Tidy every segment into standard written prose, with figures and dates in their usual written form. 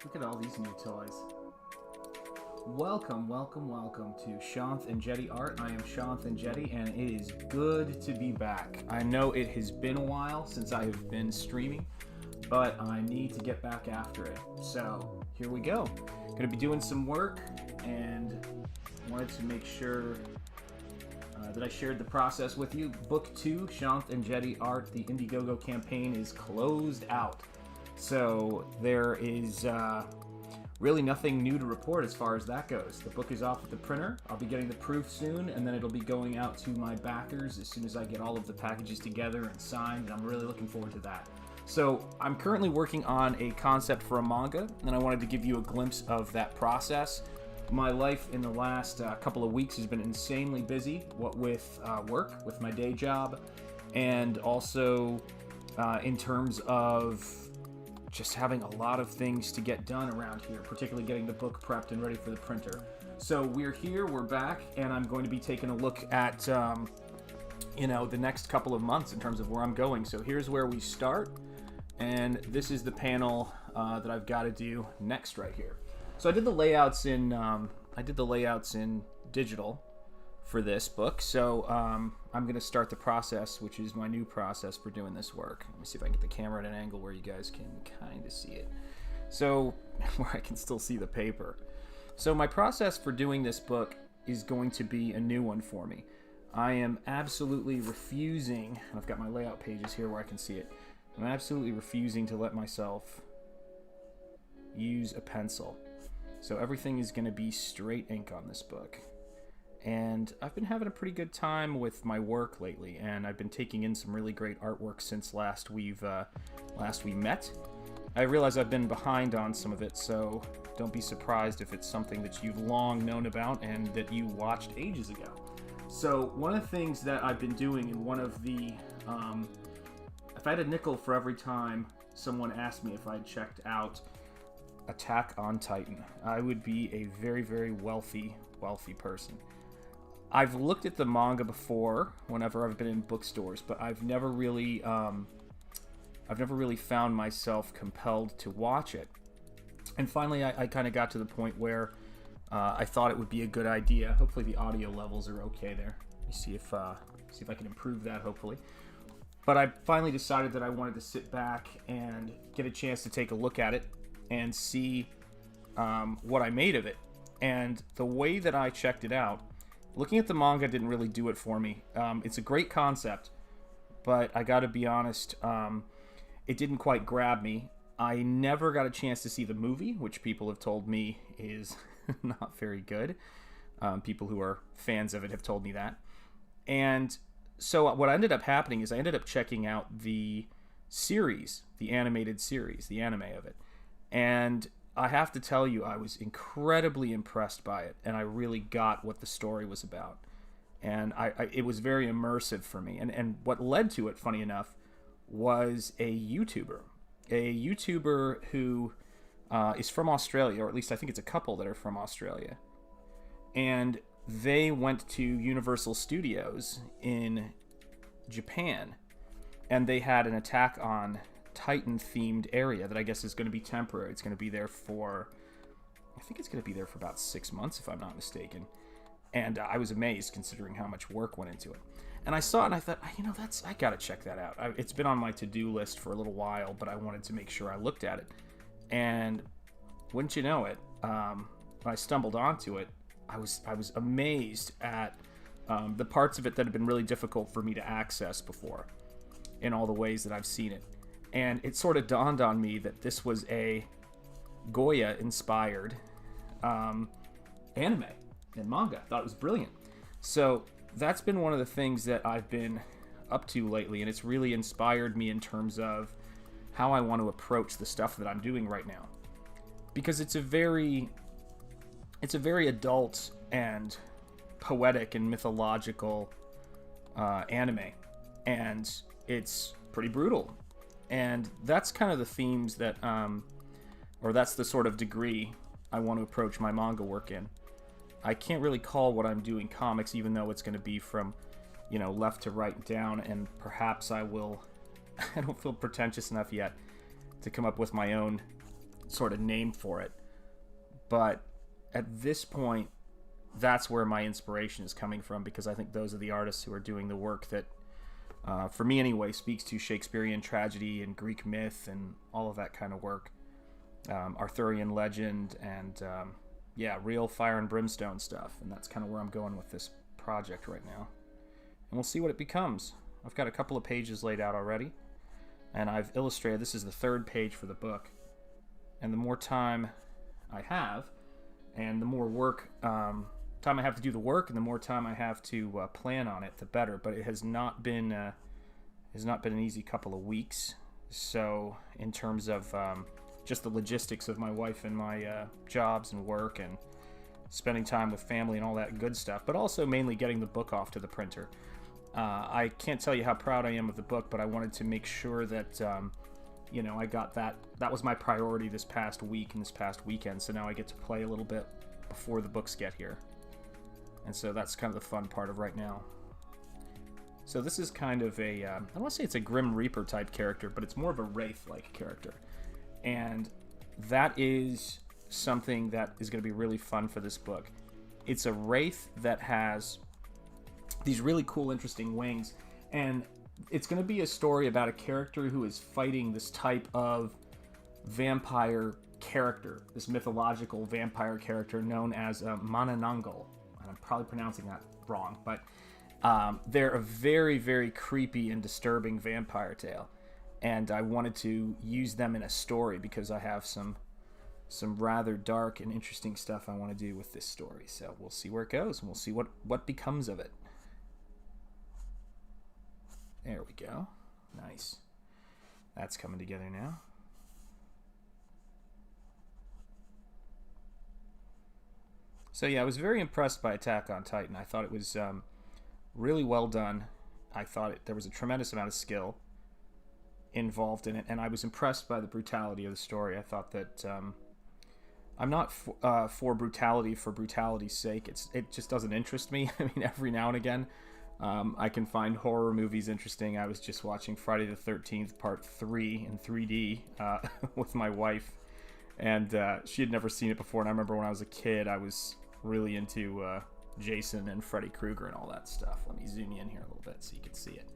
Look at all these new toys. Welcome to Shanth Enjeti Art. I am Shanth Enjeti, and it is good to be back. I know it has been a while since I have been streaming, but I need to get back after it. So here we go. Gonna be doing some work, and wanted to make sure that I shared the process with you. Book 2, Shanth Enjeti Art, the Indiegogo campaign is closed out. So there is really nothing new to report as far as that goes. The book is off at the printer. I'll be getting the proof soon, and then it'll be going out to my backers as soon as I get all of the packages together and signed, and I'm really looking forward to that. So I'm currently working on a concept for a manga, and I wanted to give you a glimpse of that process. My life in the last couple of weeks has been insanely busy, what with work, with my day job, and also in terms of just having a lot of things to get done around here, particularly getting the book prepped and ready for the printer. So we're here, we're back, and I'm going to be taking a look at the next couple of months in terms of where I'm going. So here's where we start, and this is the panel that I've got to do next right here. So I did the layouts in digital for this book. So I'm going to start the process, which is my new process for doing this work. Let me see if I can get the camera at an angle where you guys can kind of see it. So where I can still see the paper. So my process for doing this book is going to be a new one for me. I am absolutely refusing, and I've got my layout pages here where I can see it. I'm absolutely refusing to let myself use a pencil. So everything is going to be straight ink on this book. And I've been having a pretty good time with my work lately, and I've been taking in some really great artwork since last we met. I realize I've been behind on some of it, so don't be surprised if it's something that you've long known about and that you watched ages ago. So one of the things that I've been doing in one of the, if I had a nickel for every time someone asked me if I'd checked out Attack on Titan, I would be a very, very wealthy person. I've looked at the manga before whenever I've been in bookstores, but I've never really found myself compelled to watch it. And finally, I kind of got to the point where I thought it would be a good idea. Hopefully, the audio levels are okay there. Let me see if I can improve that. Hopefully. But I finally decided that I wanted to sit back and get a chance to take a look at it and see what I made of it. And the way that I checked it out, looking at the manga didn't really do it for me. It's a great concept, but I gotta be honest, it didn't quite grab me. I never got a chance to see the movie, which people have told me is not very good. People who are fans of it have told me that. And so what ended up happening is I ended up checking out the series, the animated series, the anime of it. And I have to tell you, I was incredibly impressed by it, and I really got what the story was about. And it was very immersive for me. And what led to it, funny enough, was a YouTuber who is from Australia, or at least I think it's a couple that are from Australia. And they went to Universal Studios in Japan, and they had an Attack on Titan themed area that I guess is going to be temporary. It's going to be there for, I think it's going to be there for about 6 months if I'm not mistaken. And I was amazed considering how much work went into it. And I saw it and I thought, I got to check that out. It's been on my to-do list for a little while, but I wanted to make sure I looked at it. And wouldn't you know it, when I stumbled onto it, I was amazed at the parts of it that had been really difficult for me to access before in all the ways that I've seen it. And it sort of dawned on me that this was a Goya-inspired anime and manga. I thought it was brilliant. So that's been one of the things that I've been up to lately, and it's really inspired me in terms of how I want to approach the stuff that I'm doing right now. Because it's a very adult and poetic and mythological anime, and it's pretty brutal. And that's kind of the themes that, or that's the sort of degree I want to approach my manga work in. I can't really call what I'm doing comics, even though it's going to be from, left to right down, and perhaps I will, I don't feel pretentious enough yet to come up with my own sort of name for it. But at this point, that's where my inspiration is coming from, because I think those are the artists who are doing the work that, for me anyway, speaks to Shakespearean tragedy and Greek myth and all of that kind of work. Arthurian legend and, real fire and brimstone stuff. And that's kind of where I'm going with this project right now. And we'll see what it becomes. I've got a couple of pages laid out already, and I've illustrated. This is the third page for the book. And the more time I have, and the more work, time I have to do the work, and the more time I have to plan on it, the better. But it has not been an easy couple of weeks. So in terms of just the logistics of my wife and my jobs and work and spending time with family and all that good stuff, but also mainly getting the book off to the printer. I can't tell you how proud I am of the book, but I wanted to make sure that, I got that. That was my priority this past week and this past weekend, so now I get to play a little bit before the books get here. And so that's kind of the fun part of right now. So this is kind of a, I don't want to say it's a Grim Reaper type character, but it's more of a Wraith-like character. And that is something that is going to be really fun for this book. It's a Wraith that has these really cool, interesting wings, and it's going to be a story about a character who is fighting this type of vampire character, this mythological vampire character known as Manananggal. And I'm probably pronouncing that wrong, but they're a very, very creepy and disturbing vampire tale. And I wanted to use them in a story because I have some rather dark and interesting stuff I want to do with this story. So we'll see where it goes, and we'll see what becomes of it. There we go. Nice. That's coming together now. So yeah, I was very impressed by Attack on Titan. I thought it was really well done. I thought there was a tremendous amount of skill involved in it, and I was impressed by the brutality of the story. I thought that I'm not for brutality for brutality's sake. It just doesn't interest me. I mean, every now and again, I can find horror movies interesting. I was just watching Friday the 13th Part 3 in 3D with my wife, and she had never seen it before. And I remember when I was a kid, I was really into Jason and Freddy Krueger and all that stuff. Let me zoom you in here a little bit so you can see it,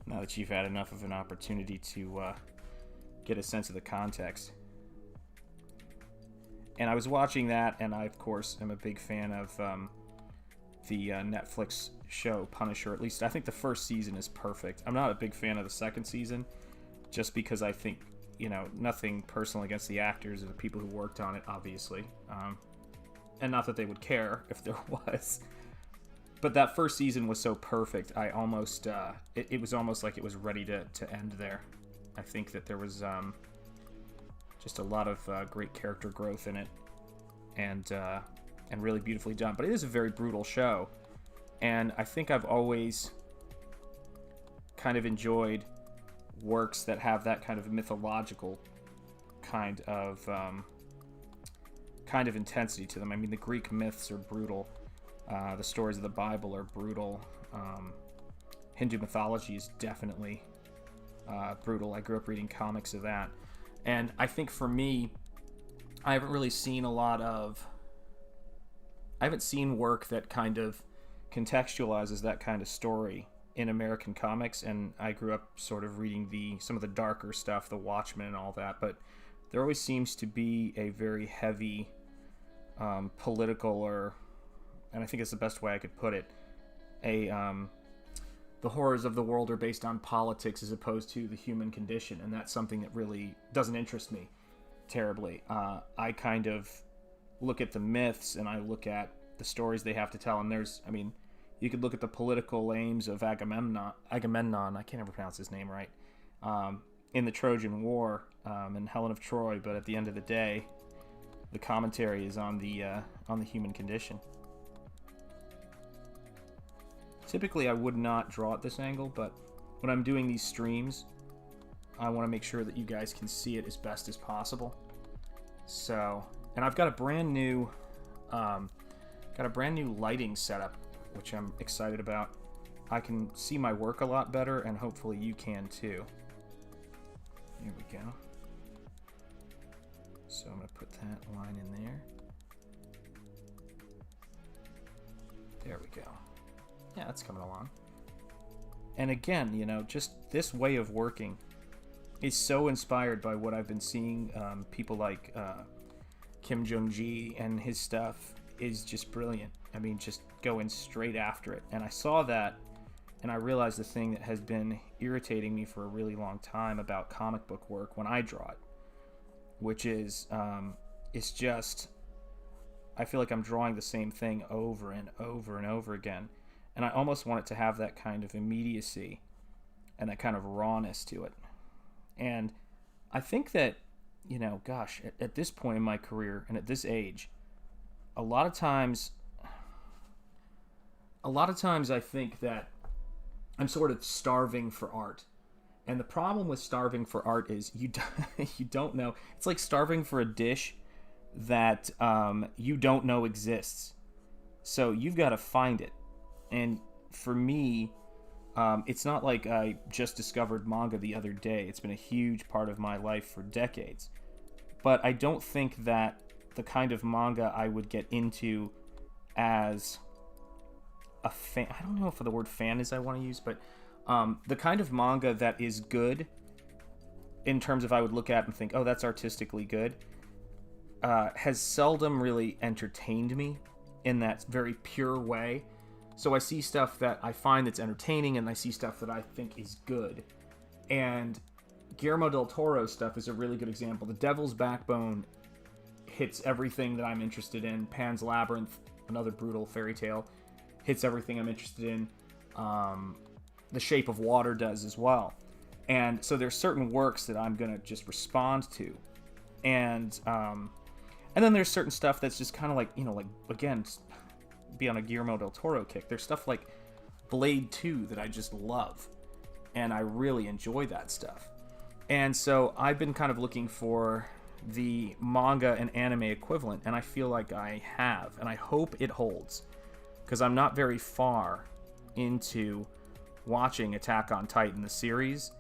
now that you've had enough of an opportunity to get a sense of the context. And I was watching that, and I, of course, am a big fan of the Netflix show Punisher. At least I think the first season is perfect. I'm not a big fan of the second season, just because I think, nothing personal against the actors or the people who worked on it, obviously. And not that they would care if there was. But that first season was so perfect, I almost, it was almost like it was ready to end there. I think that there was just a lot of great character growth in it, and really beautifully done. But it is a very brutal show, and I think I've always kind of enjoyed works that have that kind of mythological kind of intensity to them. I mean, the Greek myths are brutal. The stories of the Bible are brutal. Hindu mythology is definitely brutal. I grew up reading comics of that. And I think for me, I haven't really seen I haven't seen work that kind of contextualizes that kind of story in American comics. And I grew up sort of reading some of the darker stuff, the Watchmen and all that. But there always seems to be a very heavy political, and I think it's the best way I could put it, the horrors of the world are based on politics as opposed to the human condition, and that's something that really doesn't interest me terribly. I kind of look at the myths, and I look at the stories they have to tell, and you could look at the political aims of Agamemnon, I can't ever pronounce his name right, in the Trojan War, and Helen of Troy, but at the end of the day, the commentary is on the human condition. Typically, I would not draw at this angle, but when I'm doing these streams, I want to make sure that you guys can see it as best as possible. So, and I've got a brand new lighting setup, which I'm excited about. I can see my work a lot better, and hopefully you can too. Here we go. So I'm going to put that line in there. There we go. Yeah, that's coming along. And again, you know, just this way of working is so inspired by what I've been seeing. People like Kim Jong-gi and his stuff is just brilliant. I mean, just going straight after it. And I saw that, and I realized the thing that has been irritating me for a really long time about comic book work when I draw it, which is, it's just, I feel like I'm drawing the same thing over and over and over again. And I almost want it to have that kind of immediacy and that kind of rawness to it. And I think that, you know, gosh, at this point in my career and at this age, a lot of times I think that I'm sort of starving for art. And the problem with starving for art is you don't know. It's like starving for a dish that you don't know exists. So you've got to find it. And for me, it's not like I just discovered manga the other day. It's been a huge part of my life for decades. But I don't think that the kind of manga I would get into as a fan, I don't know if the word fan is I want to use, but the kind of manga that is good in terms of I would look at and think, oh, that's artistically good, has seldom really entertained me in that very pure way. So I see stuff that I find that's entertaining, and I see stuff that I think is good. And Guillermo del Toro's stuff is a really good example. The Devil's Backbone hits everything that I'm interested in. Pan's Labyrinth, another brutal fairy tale, hits everything I'm interested in. The Shape of Water does as well. And so there's certain works that I'm going to just respond to. And then there's certain stuff that's just kind of like, you know, like, again, be on a Guillermo del Toro kick. There's stuff like Blade 2 that I just love. And I really enjoy that stuff. And so I've been kind of looking for the manga and anime equivalent, and I feel like I have. And I hope it holds. Because I'm not very far into watching Attack on Titan, the series.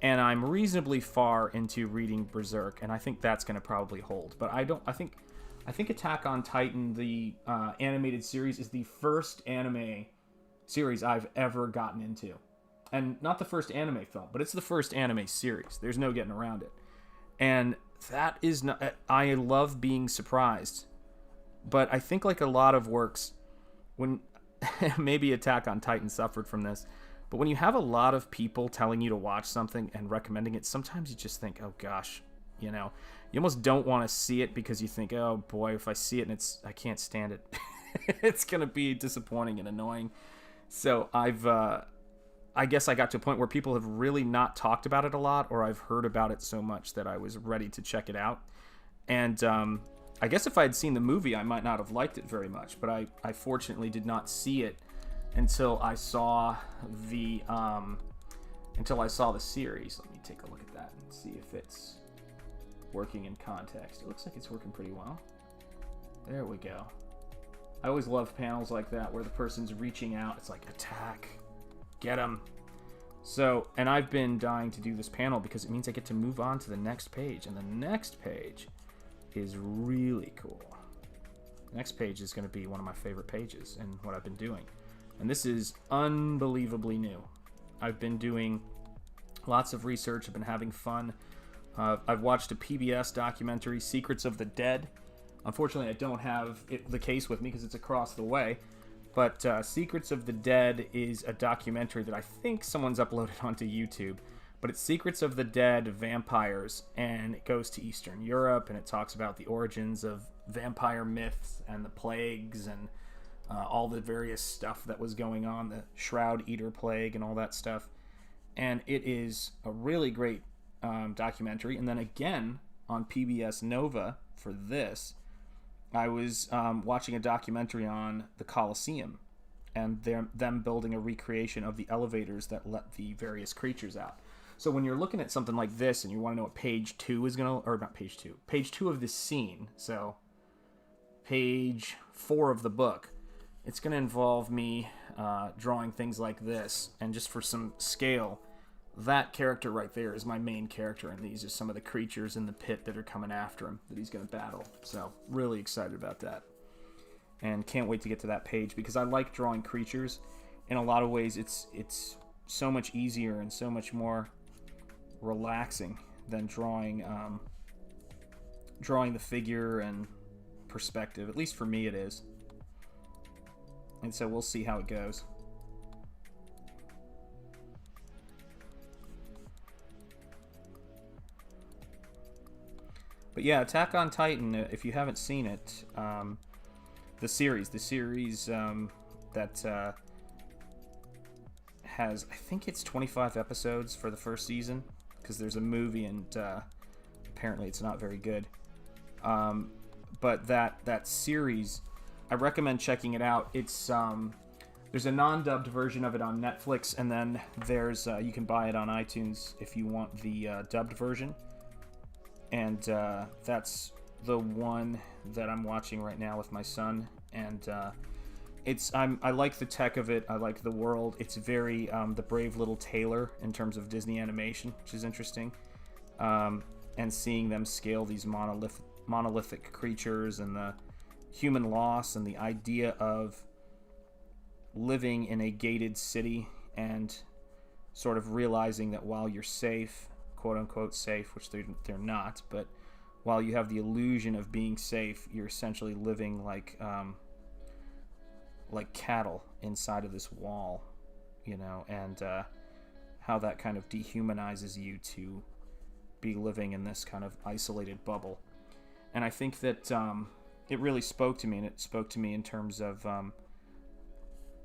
And I'm reasonably far into reading Berserk, and I think that's going to probably hold. But I think Attack on Titan, the animated series, is the first anime series I've ever gotten into. And not the first anime film, but it's the first anime series. There's no getting around it. And that is not... I love being surprised. But I think like a lot of works, when... maybe Attack on Titan suffered from this, but when you have a lot of people telling you to watch something and recommending it, sometimes you just think, oh gosh, you know, you almost don't want to see it because you think, oh boy, if I see it and I can't stand it, it's going to be disappointing and annoying. So I guess I got to a point where people have really not talked about it a lot, or I've heard about it so much that I was ready to check it out. And I guess if I had seen the movie, I might not have liked it very much, but I fortunately did not see it until I saw the series. Let me take a look at that and see if it's working in context. It looks like it's working pretty well. There we go. I always love panels like that where the person's reaching out. It's like, attack, get him. So, and I've been dying to do this panel because it means I get to move on to the next page, and the next page is really cool. The next page is going to be one of my favorite pages in what I've been doing. And this is unbelievably new. I've been doing lots of research. I've been having fun. I've watched a PBS documentary, Secrets of the Dead. Unfortunately, I don't have the case with me because it's across the way. But Secrets of the Dead is a documentary that I think someone's uploaded onto YouTube. But it's Secrets of the Dead vampires, and it goes to Eastern Europe, and it talks about the origins of vampire myths and the plagues and all the various stuff that was going on, the Shroud Eater plague and all that stuff. And it is a really great documentary. And then again, on PBS Nova for this, I was watching a documentary on the Colosseum and them building a recreation of the elevators that let the various creatures out. So when you're looking at something like this and you want to know what page 2 is going to... Or not page 2. Page 2 of this scene. So page 4 of the book. It's going to involve me drawing things like this. And just for some scale, that character right there is my main character, and these are some of the creatures in the pit that are coming after him that he's going to battle. So really excited about that, and can't wait to get to that page, because I like drawing creatures. In a lot of ways, it's so much easier and so much more relaxing than drawing the figure and perspective. At least for me, it is. And so we'll see how it goes. But yeah, Attack on Titan, if you haven't seen it, the series that has, I think it's 25 episodes for the first season, because there's a movie and apparently it's not very good. But that series, I recommend checking it out. It's there's a non-dubbed version of it on Netflix, and then there's you can buy it on iTunes if you want the dubbed version. And that's the one that I'm watching right now with my son, and I like the tech of it. I like the world. It's very the brave little tailor in terms of Disney animation, which is interesting. And seeing them scale these monolithic creatures, and the human loss, and the idea of living in a gated city, and sort of realizing that while you're safe, quote unquote safe, which they're not, but while you have the illusion of being safe, you're essentially living like cattle inside of this wall, and how that kind of dehumanizes you to be living in this kind of isolated bubble. And I think that it really spoke to me, and it spoke to me in terms of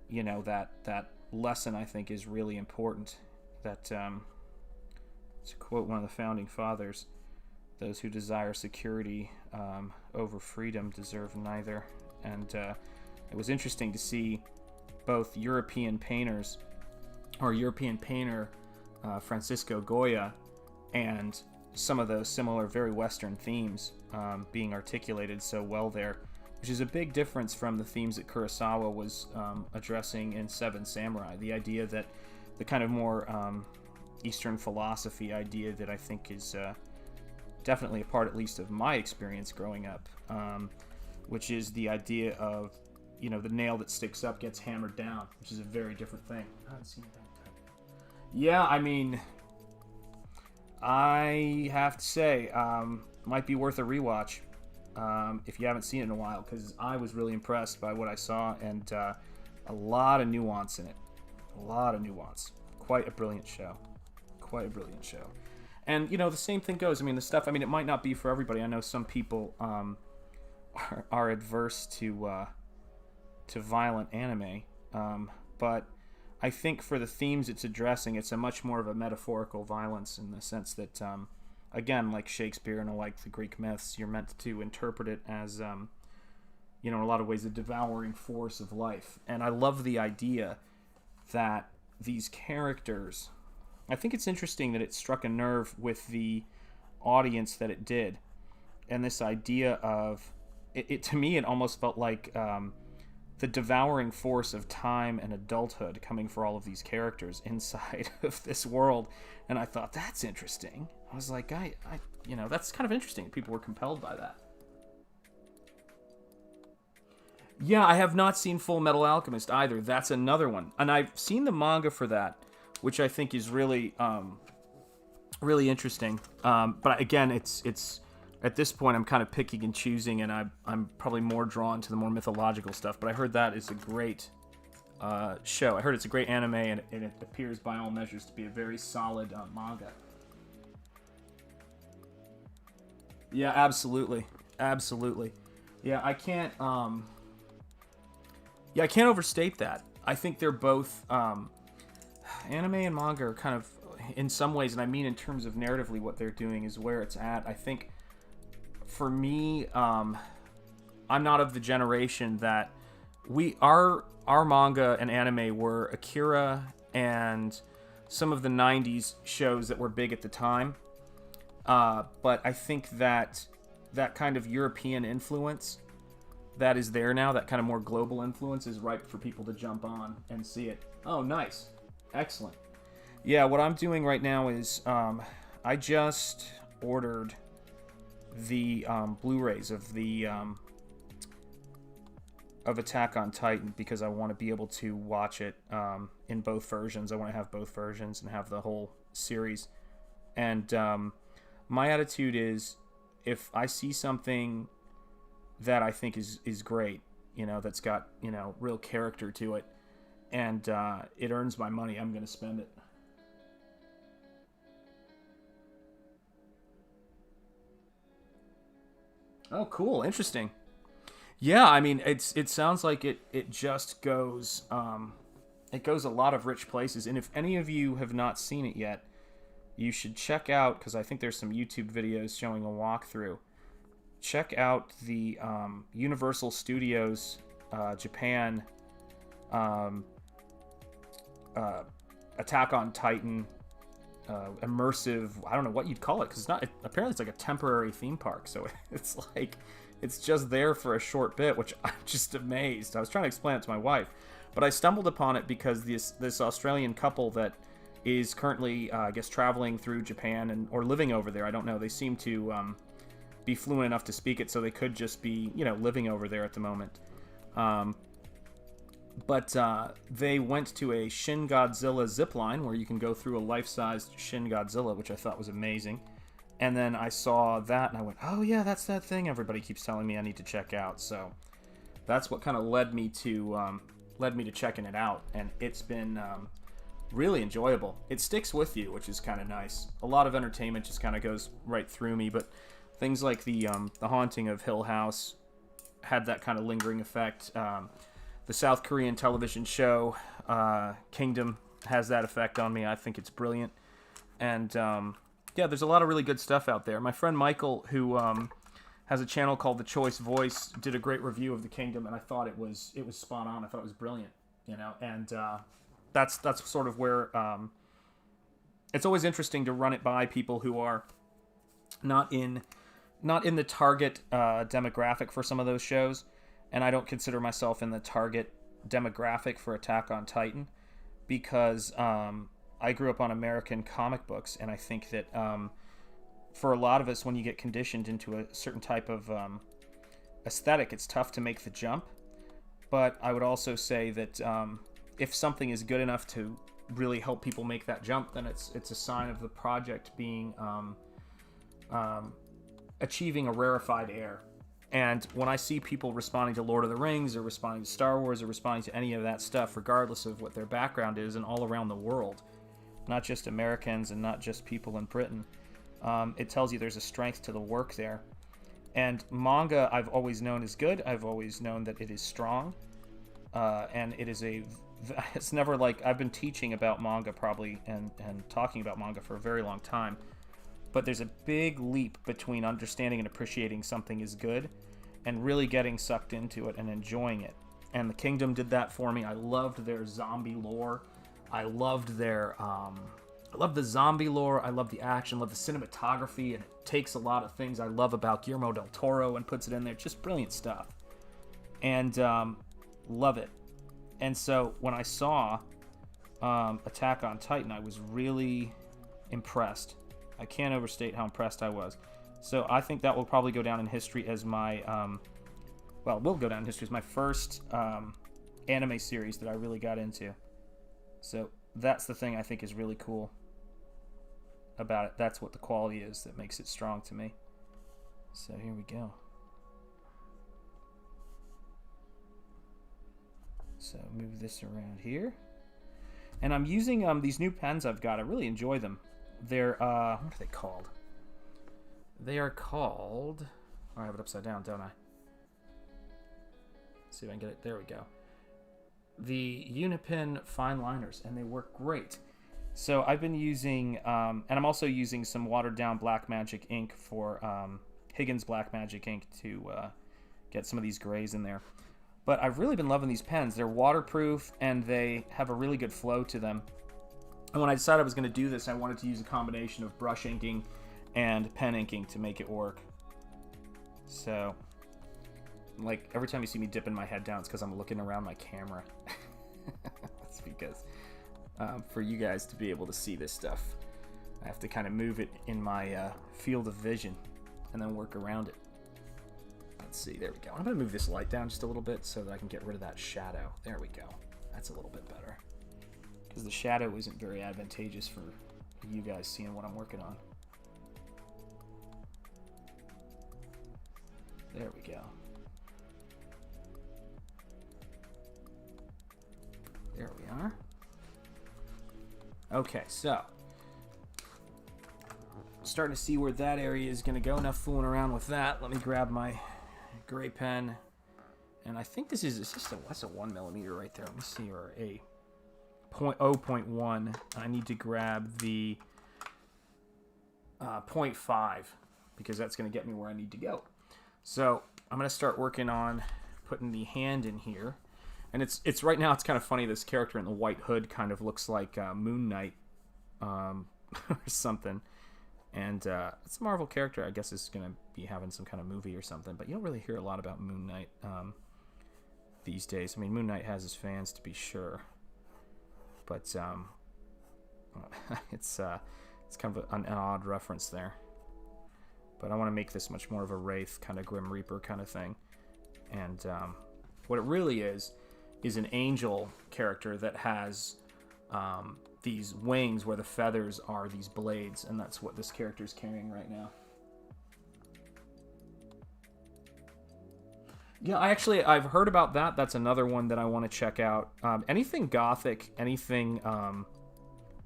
that lesson. I think is really important. That to quote one of the founding fathers, those who desire security over freedom deserve neither. And it was interesting to see both European painter Francisco Goya, and some of those similar, very Western themes being articulated so well there, which is a big difference from the themes that Kurosawa was addressing in Seven Samurai. The idea that the kind of more Eastern philosophy idea that I think is definitely a part, at least, of my experience growing up, which is the idea of, the nail that sticks up gets hammered down, which is a very different thing. I haven't seen that. Yeah, I mean, I have to say, might be worth a rewatch if you haven't seen it in a while, because I was really impressed by what I saw, and a lot of nuance in it. A lot of nuance. Quite a brilliant show. And the same thing goes. I mean, the stuff, it might not be for everybody. I know some people are adverse to violent anime, but I think for the themes it's addressing, it's a much more of a metaphorical violence, in the sense that again, like Shakespeare and like the Greek myths, you're meant to interpret it as in a lot of ways, a devouring force of life. And I love the idea that these characters, I think it's interesting that it struck a nerve with the audience that it did. And this idea of, it to me, it almost felt like the devouring force of time and adulthood coming for all of these characters inside of this world. And I thought, that's interesting. I was like, I that's kind of interesting. People were compelled by that. Yeah, I have not seen Full Metal Alchemist either. That's another one. And I've seen the manga for that, which I think is really, really interesting. But again, it's at this point I'm kind of picking and choosing, and I'm probably more drawn to the more mythological stuff. But I heard that is a great show. I heard it's a great anime, and it appears by all measures to be a very solid manga. Yeah, absolutely. Yeah, I can't overstate that. I think they're both anime and manga are kind of, in some ways, and I mean in terms of narratively, what they're doing is where it's at. I think for me, I'm not of the generation that our manga and anime were Akira and some of the 90s shows that were big at the time. But I think that kind of European influence that is there now, that kind of more global influence, is ripe for people to jump on and see it. Oh, nice. Excellent. Yeah, what I'm doing right now is I just ordered the Blu-rays of Attack on Titan because I want to be able to watch it in both versions. I want to have both versions and have the whole series. And my attitude is, if I see something that I think is great, that's got, real character to it, and it earns my money, I'm going to spend it. Oh, cool. Interesting. Yeah, I mean, it sounds like it just goes it goes a lot of rich places. And if any of you have not seen it yet, you should check out, because I think there's some YouTube videos showing a walkthrough. Check out the Universal Studios Japan Attack on Titan immersive, I don't know what you'd call it, because it's not, apparently it's like a temporary theme park, so it's like it's just there for a short bit, which I'm just amazed. I was trying to explain it to my wife, but I stumbled upon it because this Australian couple that is currently I guess traveling through Japan or living over there, I don't know, they seem to be fluent enough to speak it, so they could just be living over there at the moment. But they went to a Shin Godzilla zipline where you can go through a life-sized Shin Godzilla, which I thought was amazing. And then I saw that and I went, oh yeah, that's that thing everybody keeps telling me I need to check out. So that's what kind of led me to checking it out, and it's been really enjoyable. It sticks with you, which is kind of nice. A lot of entertainment just kind of goes right through me, but things like the Haunting of Hill House had that kind of lingering effect. The South Korean television show Kingdom has that effect on me. I think it's brilliant. And yeah, there's a lot of really good stuff out there. My friend Michael, who has a channel called The Choice Voice, did a great review of The Kingdom, and I thought it was spot on. I thought it was brilliant, and that's sort of where it's always interesting to run it by people who are not in the target demographic for some of those shows. And I don't consider myself in the target demographic for Attack on Titan because I grew up on American comic books, and I think that for a lot of us, when you get conditioned into a certain type of aesthetic, it's tough to make the jump. But I would also say that if something is good enough to really help people make that jump, then it's a sign of the project being achieving a rarefied air. And when I see people responding to Lord of the Rings or responding to Star Wars or responding to any of that stuff, regardless of what their background is, and all around the world, not just Americans and not just people in Britain, it tells you there's a strength to the work there. And manga I've always known is good. I've always known that it is strong. And it's never like, I've been teaching about manga probably and talking about manga for a very long time. But there's a big leap between understanding and appreciating something is good and really getting sucked into it and enjoying it. And The Kingdom did that for me. I loved their zombie lore. I loved their I love the zombie lore. I love the action. I love the cinematography. And it takes a lot of things I love about Guillermo del Toro and puts it in there. Just brilliant stuff. And love it. And so when I saw Attack on Titan, I was really impressed. I can't overstate how impressed I was. So I think that will probably go down in history as my, will go down in history as my first anime series that I really got into. So that's the thing I think is really cool about it. That's what the quality is that makes it strong to me. So here we go. So move this around here. And I'm using these new pens I've got. I really enjoy them. They're, what are they called? They are called... Oh, I have it upside down, don't I? Let's see if I can get it. There we go. The Unipin Fine Liners, and they work great. So I've been using... and I'm also using some watered-down Black Magic ink for Higgins Black Magic ink to get some of these grays in there. But I've really been loving these pens. They're waterproof, and they have a really good flow to them. And when I decided I was going to do this, I wanted to use a combination of brush inking and pen inking to make it work. So, like, every time you see me dipping my head down, it's because I'm looking around my camera. That's because for you guys to be able to see this stuff. I have to kind of move it in my field of vision and then work around it. Let's see, there we go. I'm going to move this light down just a little bit so that I can get rid of that shadow. There we go. That's a little bit better. Because the shadow isn't very advantageous for you guys seeing what I'm working on. There we go. There we are. Okay, so starting to see where that area is going to go. Enough fooling around with that. Let me grab my gray pen. And I think this is just that's a 1mm right there. Let me see, or a 0.1. I need to grab the 0.5 because that's going to get me where I need to go. So I'm going to start working on putting the hand in here. And it's right now, it's kind of funny, this character in the white hood kind of looks like Moon Knight or something. And it's a Marvel character, I guess is going to be having some kind of movie or something. But you don't really hear a lot about Moon Knight these days. I mean, Moon Knight has his fans, to be sure. But it's kind of an odd reference there. But I want to make this much more of a Wraith, kind of Grim Reaper kind of thing. And what it really is an angel character that has these wings where the feathers are these blades, and that's what this character is carrying right now. Yeah, I've heard about that. That's another one that I want to check out. Anything gothic, anything,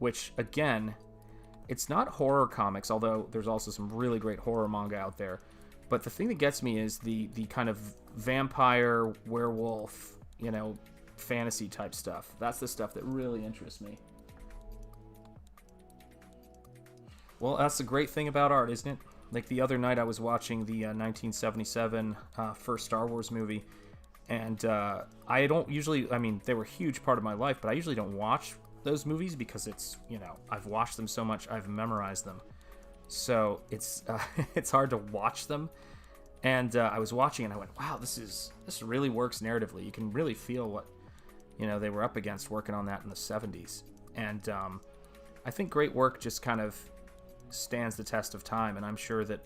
which again, it's not horror comics, although there's also some really great horror manga out there. But the thing that gets me is the kind of vampire, werewolf, fantasy type stuff. That's the stuff that really interests me. Well, that's the great thing about art, isn't it? Like the other night I was watching the 1977 first Star Wars movie, and I don't usually, they were a huge part of my life, but I usually don't watch those movies because it's, I've watched them so much, I've memorized them. So it's it's hard to watch them. And I was watching and I went, wow, this really works narratively. You can really feel what, they were up against working on that in the 70s. And I think great work just kind of stands the test of time, and I'm sure that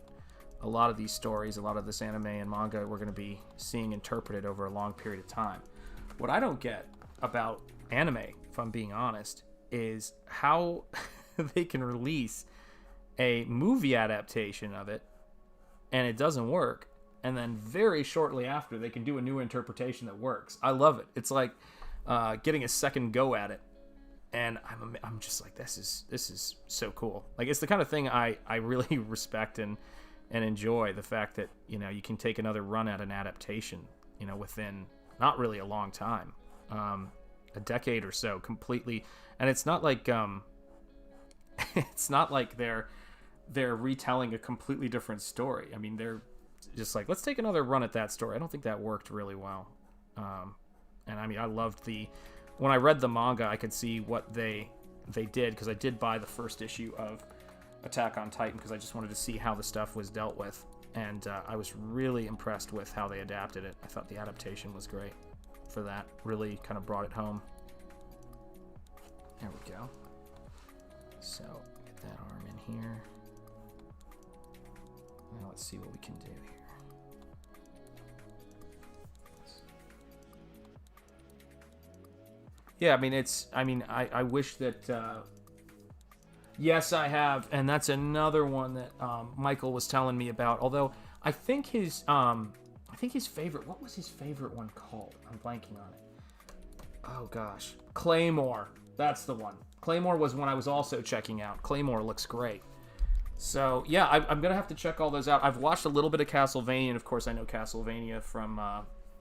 a lot of these stories, a lot of this anime and manga we're going to be seeing interpreted over a long period of time. What I don't get about anime, if I'm being honest, is how they can release a movie adaptation of it and it doesn't work, and then very shortly after they can do a new interpretation that works. I love it. It's like getting a second go at it. And I'm just like, this is so cool. Like, it's the kind of thing I really respect and enjoy, the fact that, you can take another run at an adaptation, within not really a long time, a decade or so completely. And it's not like, they're retelling a completely different story. I mean, they're just like, let's take another run at that story. I don't think that worked really well. And I loved when I read the manga, I could see what they did, because I did buy the first issue of Attack on Titan because I just wanted to see how the stuff was dealt with, and I was really impressed with how they adapted it. I thought the adaptation was great for that. Really kind of brought it home. There we go. So, get that arm in here. Now let's see what we can do here. Yeah, I wish that, yes, I have, and that's another one that Michael was telling me about, although I think his favorite, what was his favorite one called? I'm blanking on it. Oh, gosh. Claymore. That's the one. Claymore was one I was also checking out. Claymore looks great. So, yeah, I'm going to have to check all those out. I've watched a little bit of Castlevania, and of course I know Castlevania from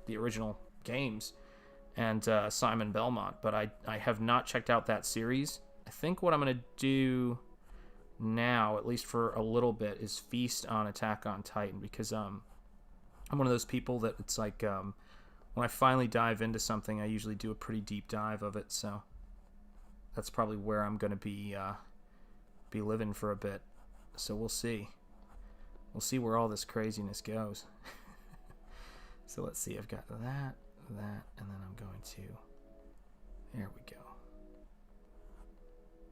the original games. And Simon Belmont, but I have not checked out that series. I think what I'm going to do now, at least for a little bit, is feast on Attack on Titan, because I'm one of those people that it's like when I finally dive into something, I usually do a pretty deep dive of it, so that's probably where I'm going to be living for a bit. So we'll see. We'll see where all this craziness goes. So let's see, I've got that, and then I'm going to, there we go.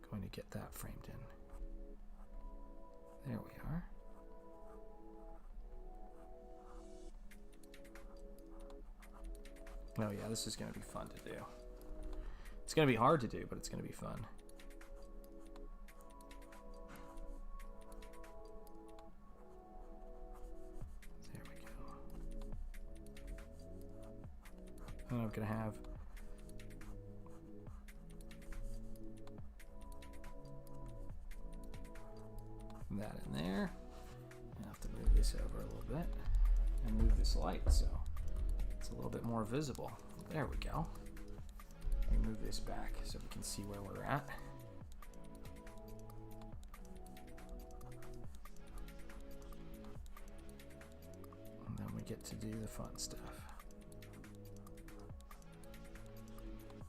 going to get that framed in. There we are. Oh yeah, this is going to be fun to do. It's going to be hard to do, but it's going to be fun. There we go. And I'm going to have that in there. I have to move this over a little bit and move this light so it's a little bit more visible. There we go. Let me move this back so we can see where we're at. And then we get to do the fun stuff.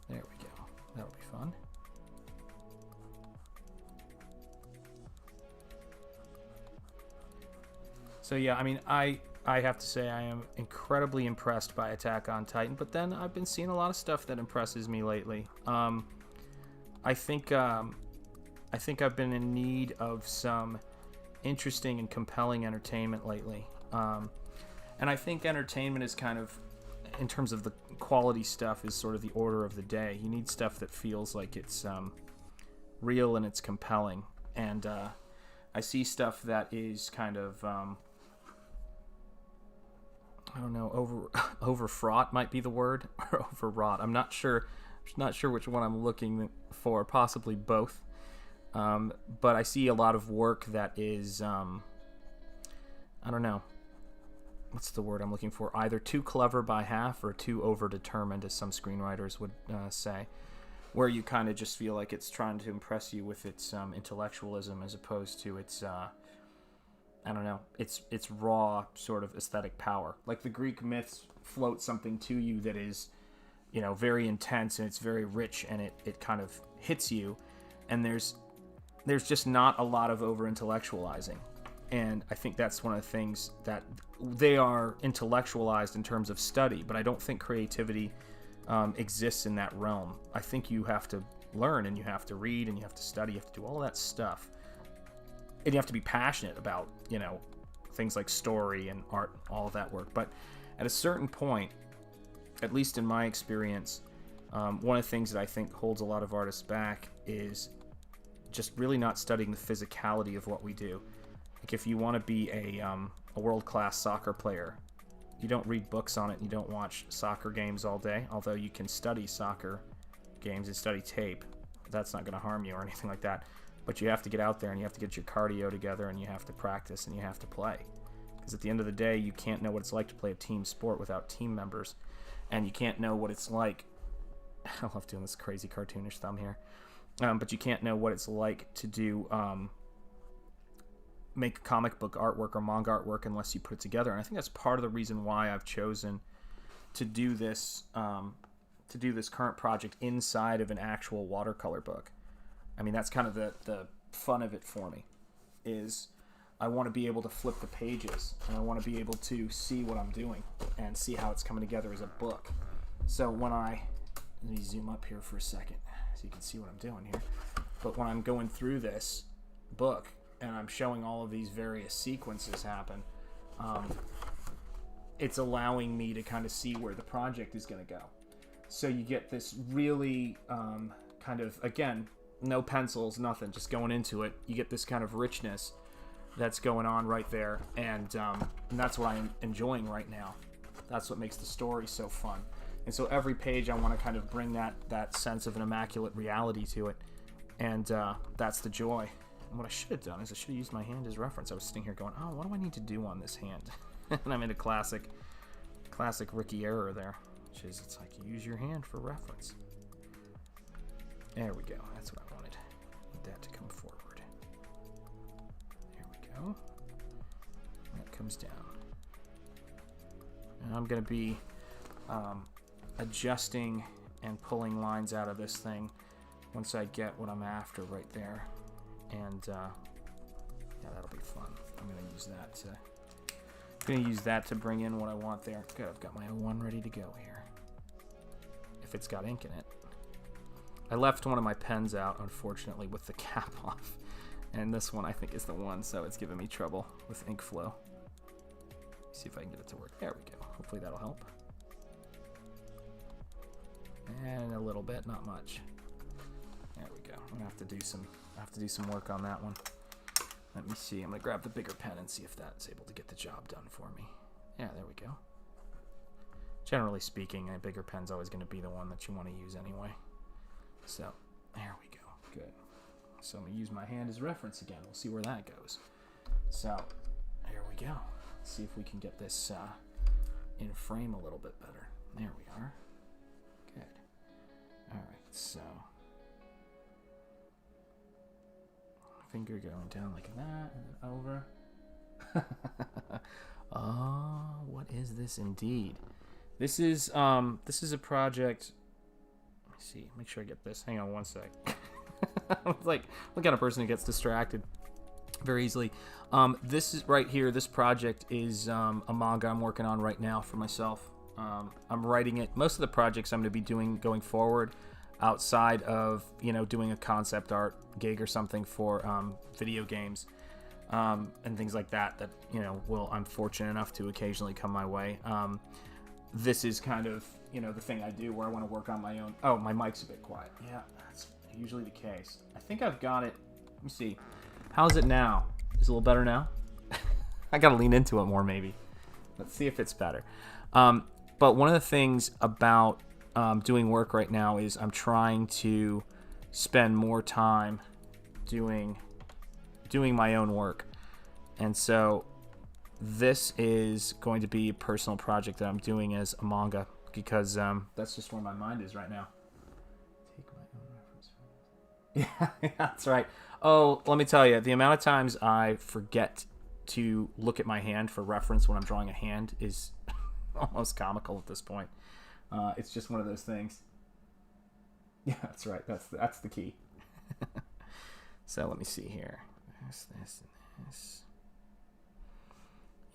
There we go. That'll be fun. So yeah, I mean, I have to say I am incredibly impressed by Attack on Titan, but then I've been seeing a lot of stuff that impresses me lately. I think I've been in need of some interesting and compelling entertainment lately. And I think entertainment is kind of, in terms of the quality stuff, is sort of the order of the day. You need stuff that feels like it's real and it's compelling. And I see stuff that is kind of I don't know, overfraught might be the word, or overwrought. I'm not sure which one I'm looking for, possibly both. But I see a lot of work that is, I don't know, what's the word I'm looking for? Either too clever by half or too overdetermined, as some screenwriters would say, where you kind of just feel like it's trying to impress you with its intellectualism as opposed to its I don't know, it's raw sort of aesthetic power. Like the Greek myths float something to you that is, you know, very intense and it's very rich and it kind of hits you. And there's just not a lot of over-intellectualizing. And I think that's one of the things that they are intellectualized in terms of study, but I don't think creativity exists in that realm. I think you have to learn and you have to read and you have to study, you have to do all that stuff. And you have to be passionate about, you know, things like story and art, all of that work. But at a certain point, at least in my experience, one of the things that I think holds a lot of artists back is just really not studying the physicality of what we do. Like if you want to be a world-class soccer player, you don't read books on it, and you don't watch soccer games all day, although you can study soccer games and study tape. That's not going to harm you or anything like that. But you have to get out there and you have to get your cardio together and you have to practice and you have to play. Because at the end of the day, you can't know what it's like to play a team sport without team members. And you can't know what it's like... I love doing this crazy cartoonish thumb here. But you can't know what it's like to do... make comic book artwork or manga artwork unless you put it together. And I think that's part of the reason why I've chosen to do this current project inside of an actual watercolor book. I mean, that's kind of the fun of it for me, is I want to be able to flip the pages and I want to be able to see what I'm doing and see how it's coming together as a book. So when let me zoom up here for a second so you can see what I'm doing here. But when I'm going through this book and I'm showing all of these various sequences happen, it's allowing me to kind of see where the project is going to go. So you get this really kind of, again, no pencils, nothing, just going into it. You get this kind of richness that's going on right there, and that's what I'm enjoying right now. That's what makes the story so fun. And so every page I want to kind of bring that sense of an immaculate reality to it, and that's the joy. And what I should have done is I should have used my hand as reference. I was sitting here going, oh, what do I need to do on this hand? And I'm in a classic rookie error there, which is it's like use your hand for reference. There we go. That's what I wanted. Need that to come forward. There we go. That comes down. And I'm going to be adjusting and pulling lines out of this thing once I get what I'm after right there. And yeah, that'll be fun. I'm going to use that to bring in what I want there. Good, I've got my O1 ready to go here. If it's got ink in it. I left one of my pens out, unfortunately, with the cap off. And this one, I think, is the one, so it's giving me trouble with ink flow. See if I can get it to work. There we go. Hopefully that'll help. And a little bit, not much. There we go. I'm gonna have to do some work on that one. Let me see. I'm gonna grab the bigger pen and see if that's able to get the job done for me. Yeah, there we go. Generally speaking, a bigger pen's always gonna be the one that you want to use anyway. So there we go. Good. So I'm gonna use my hand as reference again. We'll see where that goes. So there we go. Let's see if we can get this in frame a little bit better. There we are. Good. All right. So finger going down like that and then over. Oh, what is this indeed? This is a project. Let me see. Make sure I get this. Hang on one sec. I'm like the kind of person who gets distracted very easily. This is right here. This project is a manga I'm working on right now for myself. I'm writing it. Most of the projects I'm going to be doing going forward, outside of doing a concept art gig or something for video games and things like that I'm fortunate enough to occasionally come my way. This is kind of the thing I do where I want to work on my own. Oh, my mic's a bit quiet. Yeah, that's usually the case. I think I've got it. Let me see. How's it now? Is it a little better now? I gotta lean into it more maybe. Let's see if it's better. But one of the things about doing work right now is I'm trying to spend more time doing my own work. And so this is going to be a personal project that I'm doing as a manga because that's just where my mind is right now. Take my own reference. Yeah, that's right. Oh, let me tell you, the amount of times I forget to look at my hand for reference when I'm drawing a hand is almost comical at this point. It's just one of those things. Yeah, that's right. That's the key. So let me see here. This, and this.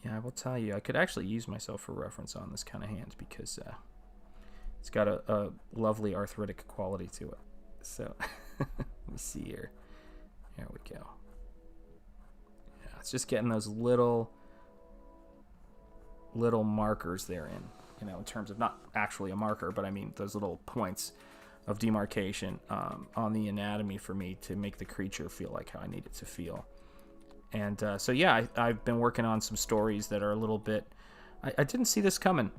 Yeah, I will tell you, I could actually use myself for reference on this kind of hand because it's got a lovely arthritic quality to it. So let me see here. There we go. Yeah, it's just getting those little markers therein, in terms of not actually a marker, but I mean those little points of demarcation on the anatomy for me to make the creature feel like how I need it to feel. And so yeah, I've been working on some stories that are a little bit. I didn't see this coming,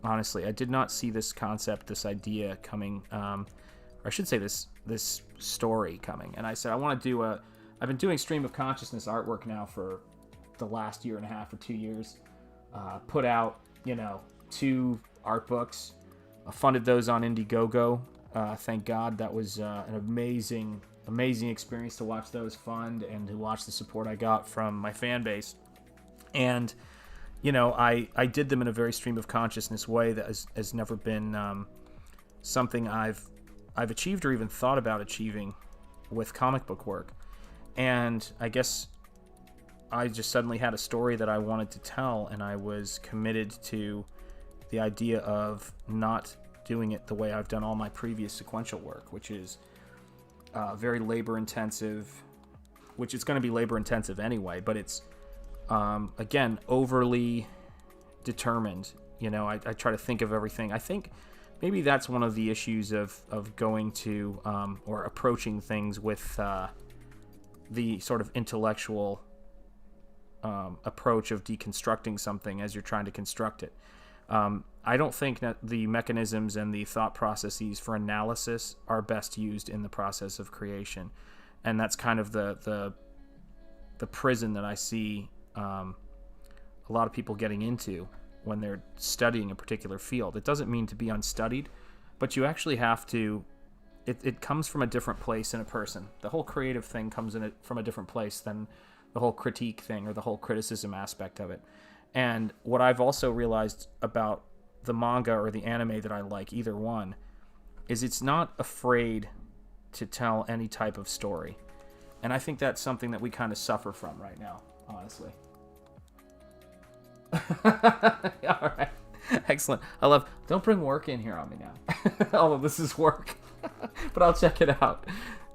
honestly. I did not see this concept, this idea coming. Or I should say this story coming. And I said I want to do I've been doing stream of consciousness artwork now for the last year and a half or 2 years. Put out 2 art books. Funded those on Indiegogo. Thank God. That was an amazing experience to watch those fund and to watch the support I got from my fan base. And I did them in a very stream of consciousness way that has never been something I've achieved or even thought about achieving with comic book work. And I guess I just suddenly had a story that I wanted to tell, and I was committed to the idea of not doing it the way I've done all my previous sequential work, which is very labor intensive, which is going to be labor intensive anyway, but it's again overly determined. I try to think of everything. I think maybe that's one of the issues of going to or approaching things with the sort of intellectual approach of deconstructing something as you're trying to construct it. I don't think that the mechanisms and the thought processes for analysis are best used in the process of creation, and that's kind of the prison that I see a lot of people getting into when they're studying a particular field. It doesn't mean to be unstudied, but you actually have to. It comes from a different place in a person. The whole creative thing comes from a different place than the whole critique thing or the whole criticism aspect of it. And what I've also realized about the manga or the anime that I like, either one, is it's not afraid to tell any type of story. And I think that's something that we kind of suffer from right now, honestly. All right. Excellent. Don't bring work in here on me now. Although this is work. but I'll check it out.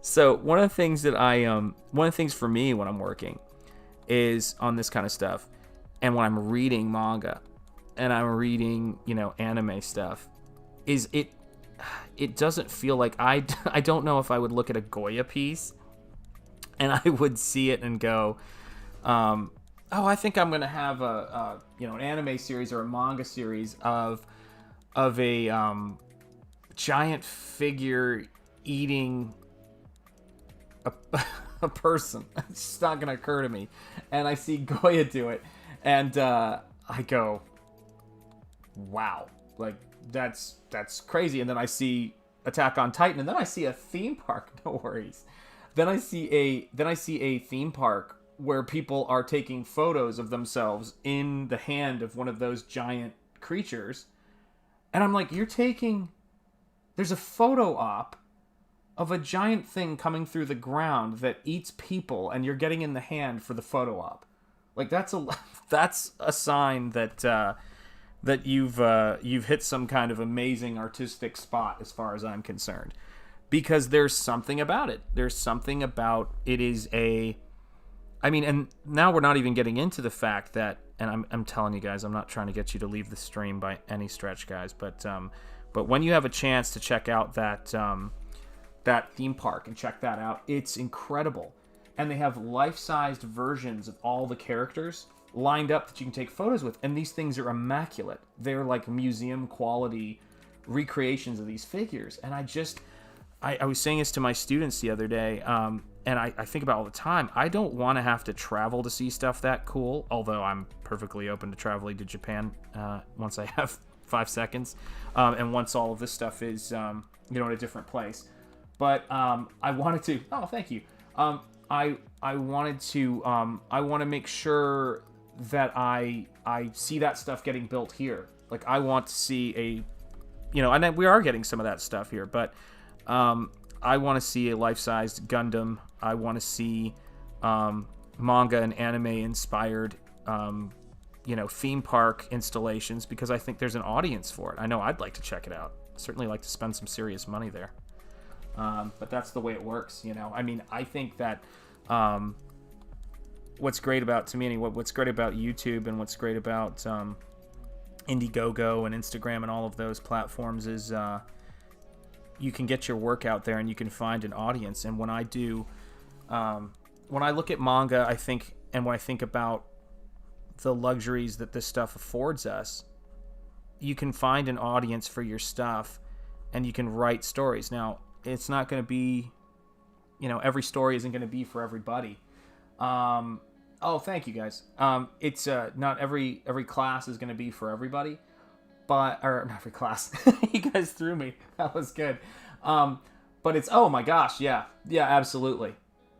So one of the things that one of the things for me when I'm working is on this kind of stuff, and when I'm reading manga, and I'm reading, anime stuff, is it doesn't feel like I don't know if I would look at a Goya piece and I would see it and go, oh, I think I'm gonna have an anime series or a manga series of a giant figure eating a person. It's just not gonna occur to me. And I see Goya do it, and I go, wow, like that's crazy. And then I see Attack on Titan, and then I see a theme park. No worries. Then I see a theme park where people are taking photos of themselves in the hand of one of those giant creatures, and I'm like, there's a photo op of a giant thing coming through the ground that eats people, and you're getting in the hand for the photo op. Like that's a sign that you've hit some kind of amazing artistic spot as far as I'm concerned, because there's something about it. There's something about it is and now we're not even getting into the fact that, and I'm telling you guys, I'm not trying to get you to leave the stream by any stretch, guys, but when you have a chance to check out that theme park and check that out, it's incredible. And they have life-sized versions of all the characters lined up that you can take photos with, and these things are immaculate. They're like museum quality recreations of these figures. And I was saying this to my students the other day, and I think about it all the time. I don't want to have to travel to see stuff that cool, although I'm perfectly open to traveling to Japan once I have 5 seconds, and once all of this stuff is in a different place. But I wanted to. Oh, thank you. I wanted to. I want to make sure that I see that stuff getting built here. Like I want to see and we are getting some of that stuff here. But I want to see a life-sized Gundam. I want to see manga and anime inspired theme park installations, because I think there's an audience for it. I know I'd like to check it out. Certainly like to spend some serious money there. But that's the way it works, I think that what's great about, to me, what's great about YouTube and what's great about Indiegogo and Instagram and all of those platforms is you can get your work out there and you can find an audience. And when I look at manga, I think, and when I think about the luxuries that this stuff affords us, you can find an audience for your stuff and you can write stories. Now, it's not going to be, every story isn't going to be for everybody. Oh, thank you guys. It's not every class is going to be for everybody, or not every class. You guys threw me. That was good. But it's, oh my gosh, yeah, absolutely.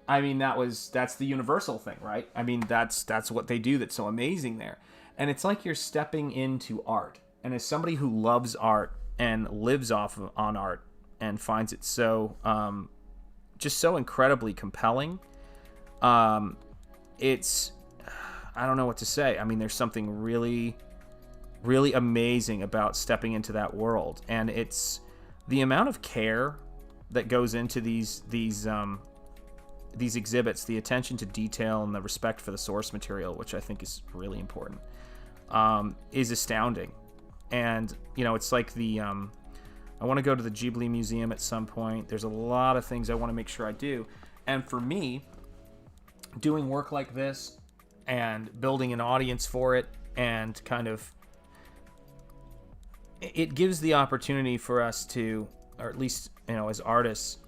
That's the universal thing, right? That's what they do that's so amazing there. And it's like you're stepping into art. And as somebody who loves art and lives on art and finds it so just so incredibly compelling, it's, I don't know what to say. There's something really, really amazing about stepping into that world, and it's the amount of care that goes into these exhibits, the attention to detail and the respect for the source material, which I think is really important, is astounding. And it's like I want to go to the Ghibli Museum at some point. There's a lot of things I want to make sure I do. And for me, doing work like this and building an audience for it, and kind of, it gives the opportunity for us to, or at least, as artists,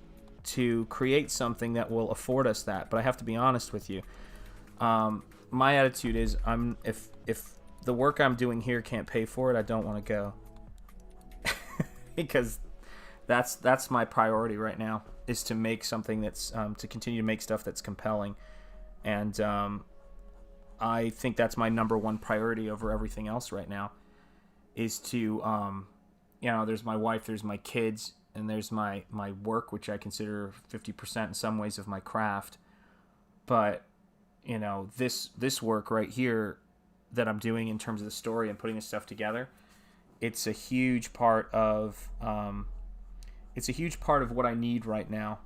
to create something that will afford us that. But I have to be honest with you. My attitude is, if the work I'm doing here can't pay for it, I don't want to go. Because that's my priority right now, is to make something that's to continue to make stuff that's compelling. And I think that's my number one priority over everything else right now, is to there's my wife, there's my kids, and there's my work, which I consider 50% in some ways of my craft. But this work right here that I'm doing in terms of the story and putting this stuff together, it's a huge part of it's a huge part of what I need right now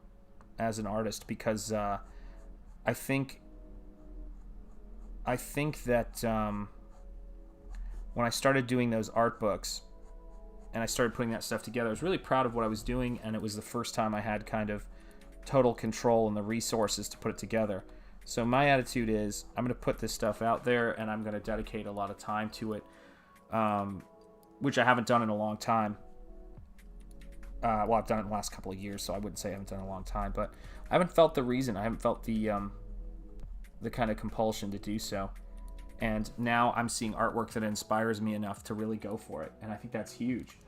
as an artist, because I think that when I started doing those art books and I started putting that stuff together, I was really proud of what I was doing, and it was the first time I had kind of total control and the resources to put it together. So my attitude is, I'm going to put this stuff out there, and I'm going to dedicate a lot of time to it, which I haven't done in a long time. Well, I've done it in the last couple of years, so I wouldn't say I haven't done it in a long time, but I haven't felt the reason. I haven't felt the kind of compulsion to do so. And now I'm seeing artwork that inspires me enough to really go for it, and I think that's huge.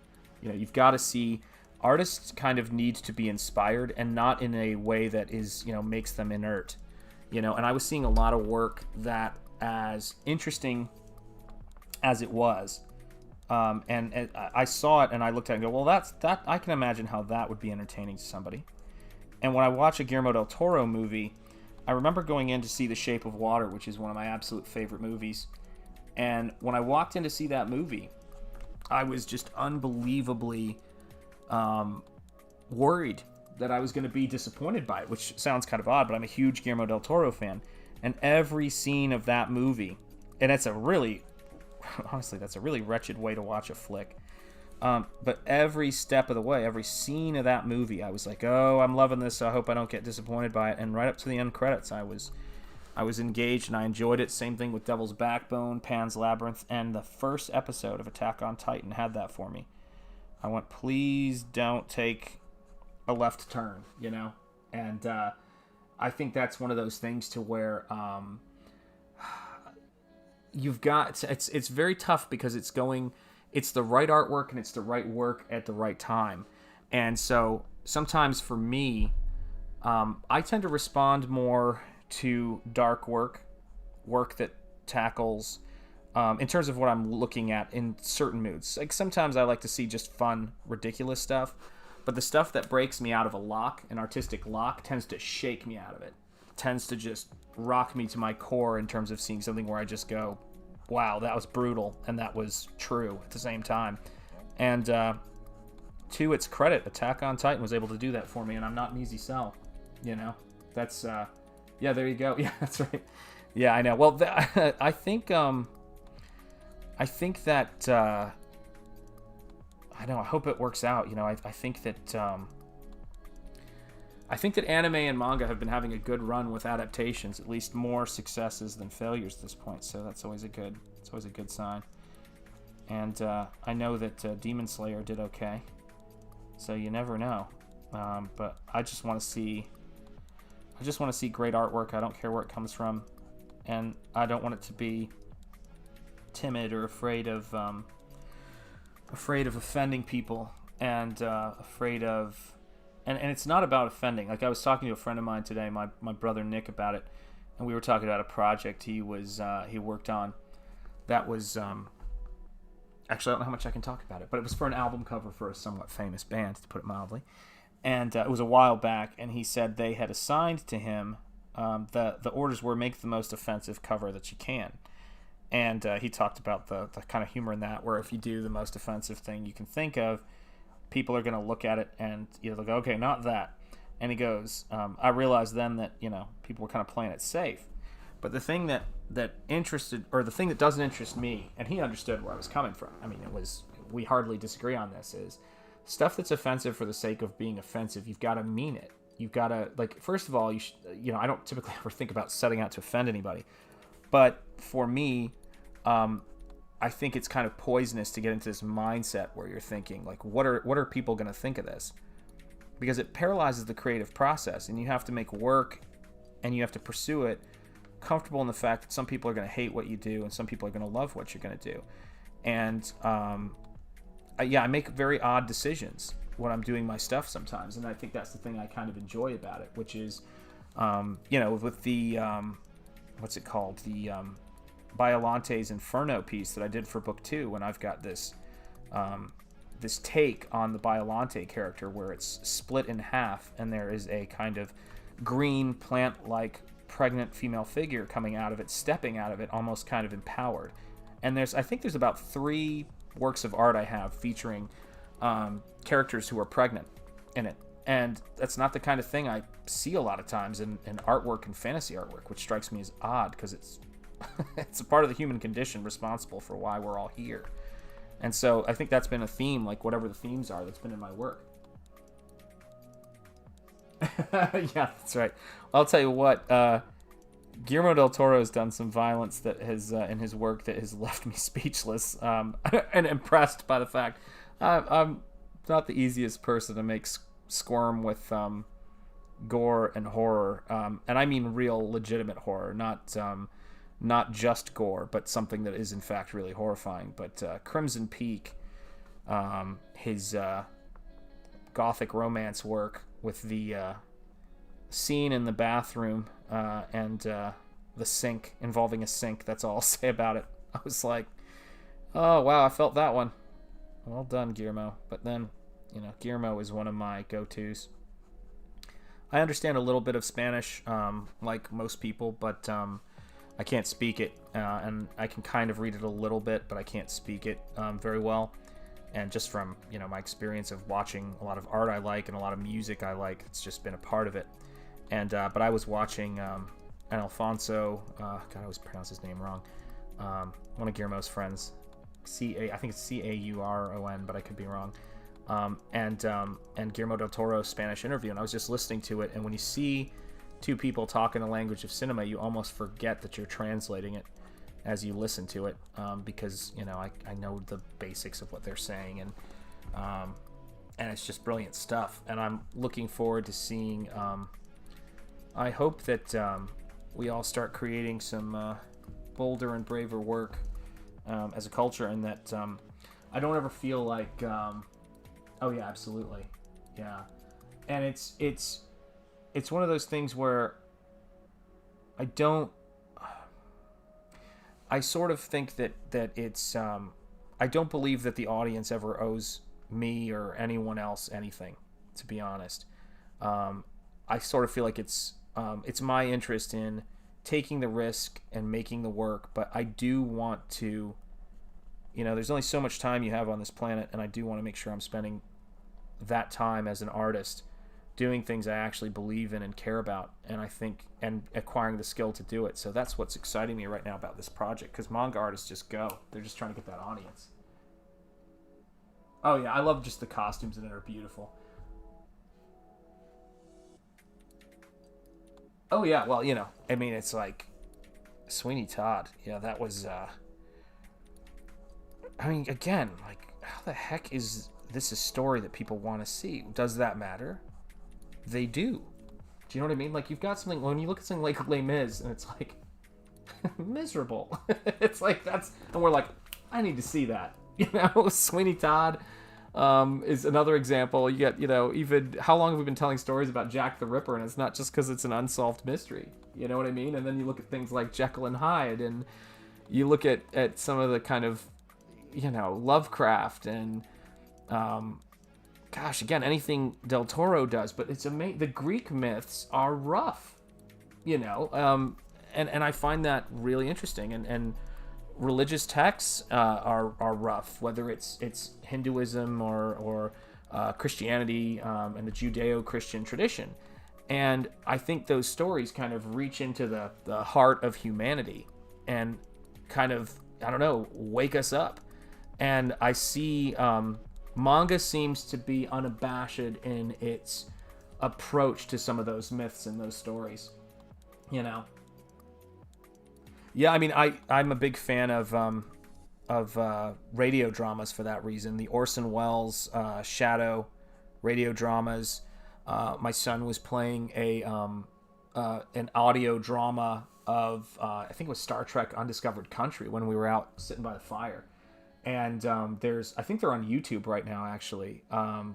You know, you've got to see, artists kind of need to be inspired, and not in a way that is, you know, makes them inert. You know, and I was seeing a lot of work that, as interesting as it was, and I saw it and I looked at it and go, well, that I can imagine how that would be entertaining to somebody. And when I watch a Guillermo del Toro movie, I remember going in to see The Shape of Water, which is one of my absolute favorite movies. And when I walked in to see that movie, I was just unbelievably worried that I was going to be disappointed by it, which sounds kind of odd, but I'm a huge Guillermo del Toro fan. And every scene of that movie, and it's a really, honestly, that's a really wretched way to watch a flick. But every step of the way, every scene of that movie, I was like, oh, I'm loving this, so I hope I don't get disappointed by it. And right up to the end credits, I was engaged and I enjoyed it. Same thing with Devil's Backbone, Pan's Labyrinth, and the first episode of Attack on Titan had that for me. I went, please don't take a left turn, you know? And I think that's one of those things to where you've got, it's very tough, because it's the right artwork and it's the right work at the right time. And so sometimes for me, I tend to respond more to dark work that tackles, in terms of what I'm looking at in certain moods. Like sometimes I like to see just fun, ridiculous stuff, but the stuff that breaks me out of an artistic lock, tends to shake me out of it. Tends to just rock me to my core in terms of seeing something where I just go, wow, that was brutal, and that was true at the same time. And to its credit, Attack on Titan was able to do that for me, and I'm not an easy sell, you know? That's, yeah, there you go. Yeah, that's right. Yeah, I know. Well, I think that, I know, I hope it works out, you know? I think that anime and manga have been having a good run with adaptations, at least more successes than failures at this point. So that's always a good sign. And I know that Demon Slayer did okay. So you never know. But I just want to see great artwork. I don't care where it comes from, and I don't want it to be timid or afraid of offending people, and afraid of. And it's not about offending. Like I was talking to a friend of mine today, my brother Nick, about it, and we were talking about a project he worked on. That was actually, I don't know how much I can talk about it, but it was for an album cover for a somewhat famous band, to put it mildly. And it was a while back, and he said they had assigned to him the orders were make the most offensive cover that you can. And he talked about the kind of humor in that, where if you do the most offensive thing you can think of, people are going to look at it and they'll go, okay, not that. And he goes, I realized then that, people were kind of playing it safe. But the thing that interested, or the thing that doesn't interest me, and he understood where I was coming from, I mean, we hardly disagree on this, is stuff that's offensive for the sake of being offensive. You've got to mean it. You've got to, first of all, I don't typically ever think about setting out to offend anybody. But for me, I think it's kind of poisonous to get into this mindset where you're thinking, what are people going to think of this? Because it paralyzes the creative process, and you have to make work, and you have to pursue it comfortable in the fact that some people are going to hate what you do, and some people are going to love what you're going to do. And I make very odd decisions when I'm doing my stuff sometimes, and I think that's the thing I kind of enjoy about it, which is, with the what's it called, the Biolante's Inferno piece that I did for book 2, when I've got this this take on the Biolante character where it's split in half, and there is a kind of green plant-like pregnant female figure coming out of it, stepping out of it, almost kind of empowered. And I think there's about 3 works of art I have featuring characters who are pregnant, in it. And that's not the kind of thing I see a lot of times in artwork and fantasy artwork, which strikes me as odd because it's it's a part of the human condition responsible for why we're all here. And so I think that's been a theme, like whatever the themes are, that's been in my work. Yeah, that's right. I'll tell you what, Guillermo del Toro has done some violence that has in his work that has left me speechless and impressed by the fact I'm not the easiest person to make squirm with gore and horror, and I mean real legitimate horror, not just gore, but something that is in fact really horrifying. But Crimson Peak, his gothic romance work with the scene in the bathroom and the sink, involving a sink, that's all I'll say about it. I was like, oh wow, I felt that one. Well done, Guillermo. But then, Guillermo is one of my go-tos. I understand a little bit of Spanish, like most people, but I can't speak it, and I can kind of read it a little bit, but I can't speak it very well. And just from my experience of watching a lot of art I like and a lot of music I like, it's just been a part of it. And but I was watching an Alfonso, God, I always pronounce his name wrong. One of Guillermo's friends, I think it's Cauron, but I could be wrong. And Guillermo del Toro's Spanish interview, and I was just listening to it. And when you see two people talk in the language of cinema, you almost forget that you're translating it as you listen to it, because I know the basics of what they're saying, and it's just brilliant stuff. And I'm looking forward to seeing. I hope that we all start creating some bolder and braver work as a culture, and that I don't ever feel like. Oh yeah, absolutely, yeah, and it's one of those things where I sort of think that it's I don't believe that the audience ever owes me or anyone else anything, to be honest. I sort of feel like it's my interest in taking the risk and making the work, but I do want to, there's only so much time you have on this planet, and I do want to make sure I'm spending that time as an artist doing things I actually believe in and care about, and I think, and acquiring the skill to do it. So that's what's exciting me right now about this project, because manga artists just go. They're just trying to get that audience. Oh yeah, I love just the costumes in it are beautiful. Oh yeah, well, I mean, it's like Sweeney Todd. That was, I mean, again, like, how the heck is this a story that people want to see? Does that matter? They do. Do you know what I mean? Like, you've got something, when you look at something like Les Mis, and it's like, miserable. It's like, and we're like, I need to see that. Sweeney Todd is another example. You get, even, how long have we been telling stories about Jack the Ripper, and it's not just because it's an unsolved mystery. You know what I mean? And then you look at things like Jekyll and Hyde, and you look at some of the kind of, Lovecraft, and gosh, again, anything Del Toro does, but it's amazing. The Greek myths are rough, and I find that really interesting. And religious texts are rough, whether it's Hinduism or Christianity and the Judeo-Christian tradition. And I think those stories kind of reach into the heart of humanity and kind of, I don't know, wake us up. And I see manga seems to be unabashed in its approach to some of those myths and those stories. Yeah, I mean, I'm a big fan of radio dramas for that reason. The Orson Welles Shadow radio dramas. My son was playing an audio drama of I think it was Star Trek Undiscovered Country when we were out sitting by the fire. And I think they're on YouTube right now, actually. I'm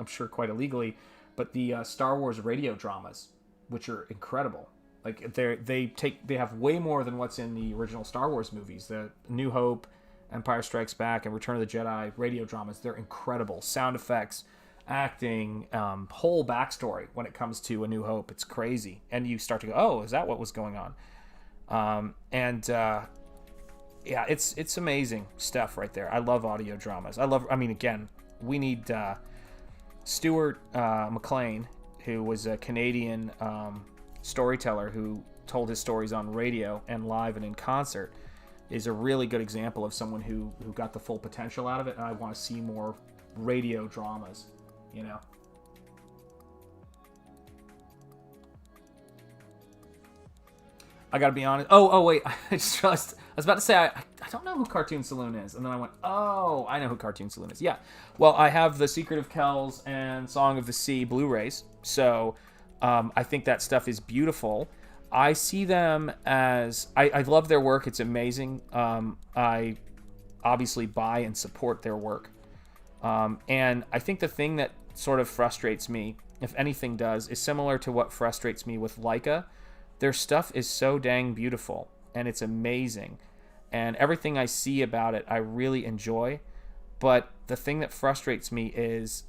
sure quite illegally, but the Star Wars radio dramas, which are incredible. Like they have way more than what's in the original Star Wars movies. The New Hope, Empire Strikes Back, and Return of the Jedi radio dramas. They're incredible. Sound effects, acting, whole backstory when it comes to A New Hope. It's crazy, and you start to go, "Oh, is that what was going on?" Yeah, it's amazing stuff right there. I love audio dramas. I mean, again, we need Stuart McLean, who was a Canadian storyteller who told his stories on radio and live and in concert, is a really good example of someone who got the full potential out of it, and I want to see more radio dramas, you know. I gotta be honest. Oh, wait. I just realized. I was about to say, I don't know who Cartoon Saloon is. And then I went, oh, I know who Cartoon Saloon is. Yeah. Well, I have The Secret of Kells and Song of the Sea Blu-rays. So I think that stuff is beautiful. I see them as... I love their work. It's amazing. I obviously buy and support their work. And I think the thing that sort of frustrates me, if anything does, is similar to what frustrates me with Leica. Their stuff is so dang beautiful, and it's amazing, and everything I see about it I really enjoy. But the thing that frustrates me is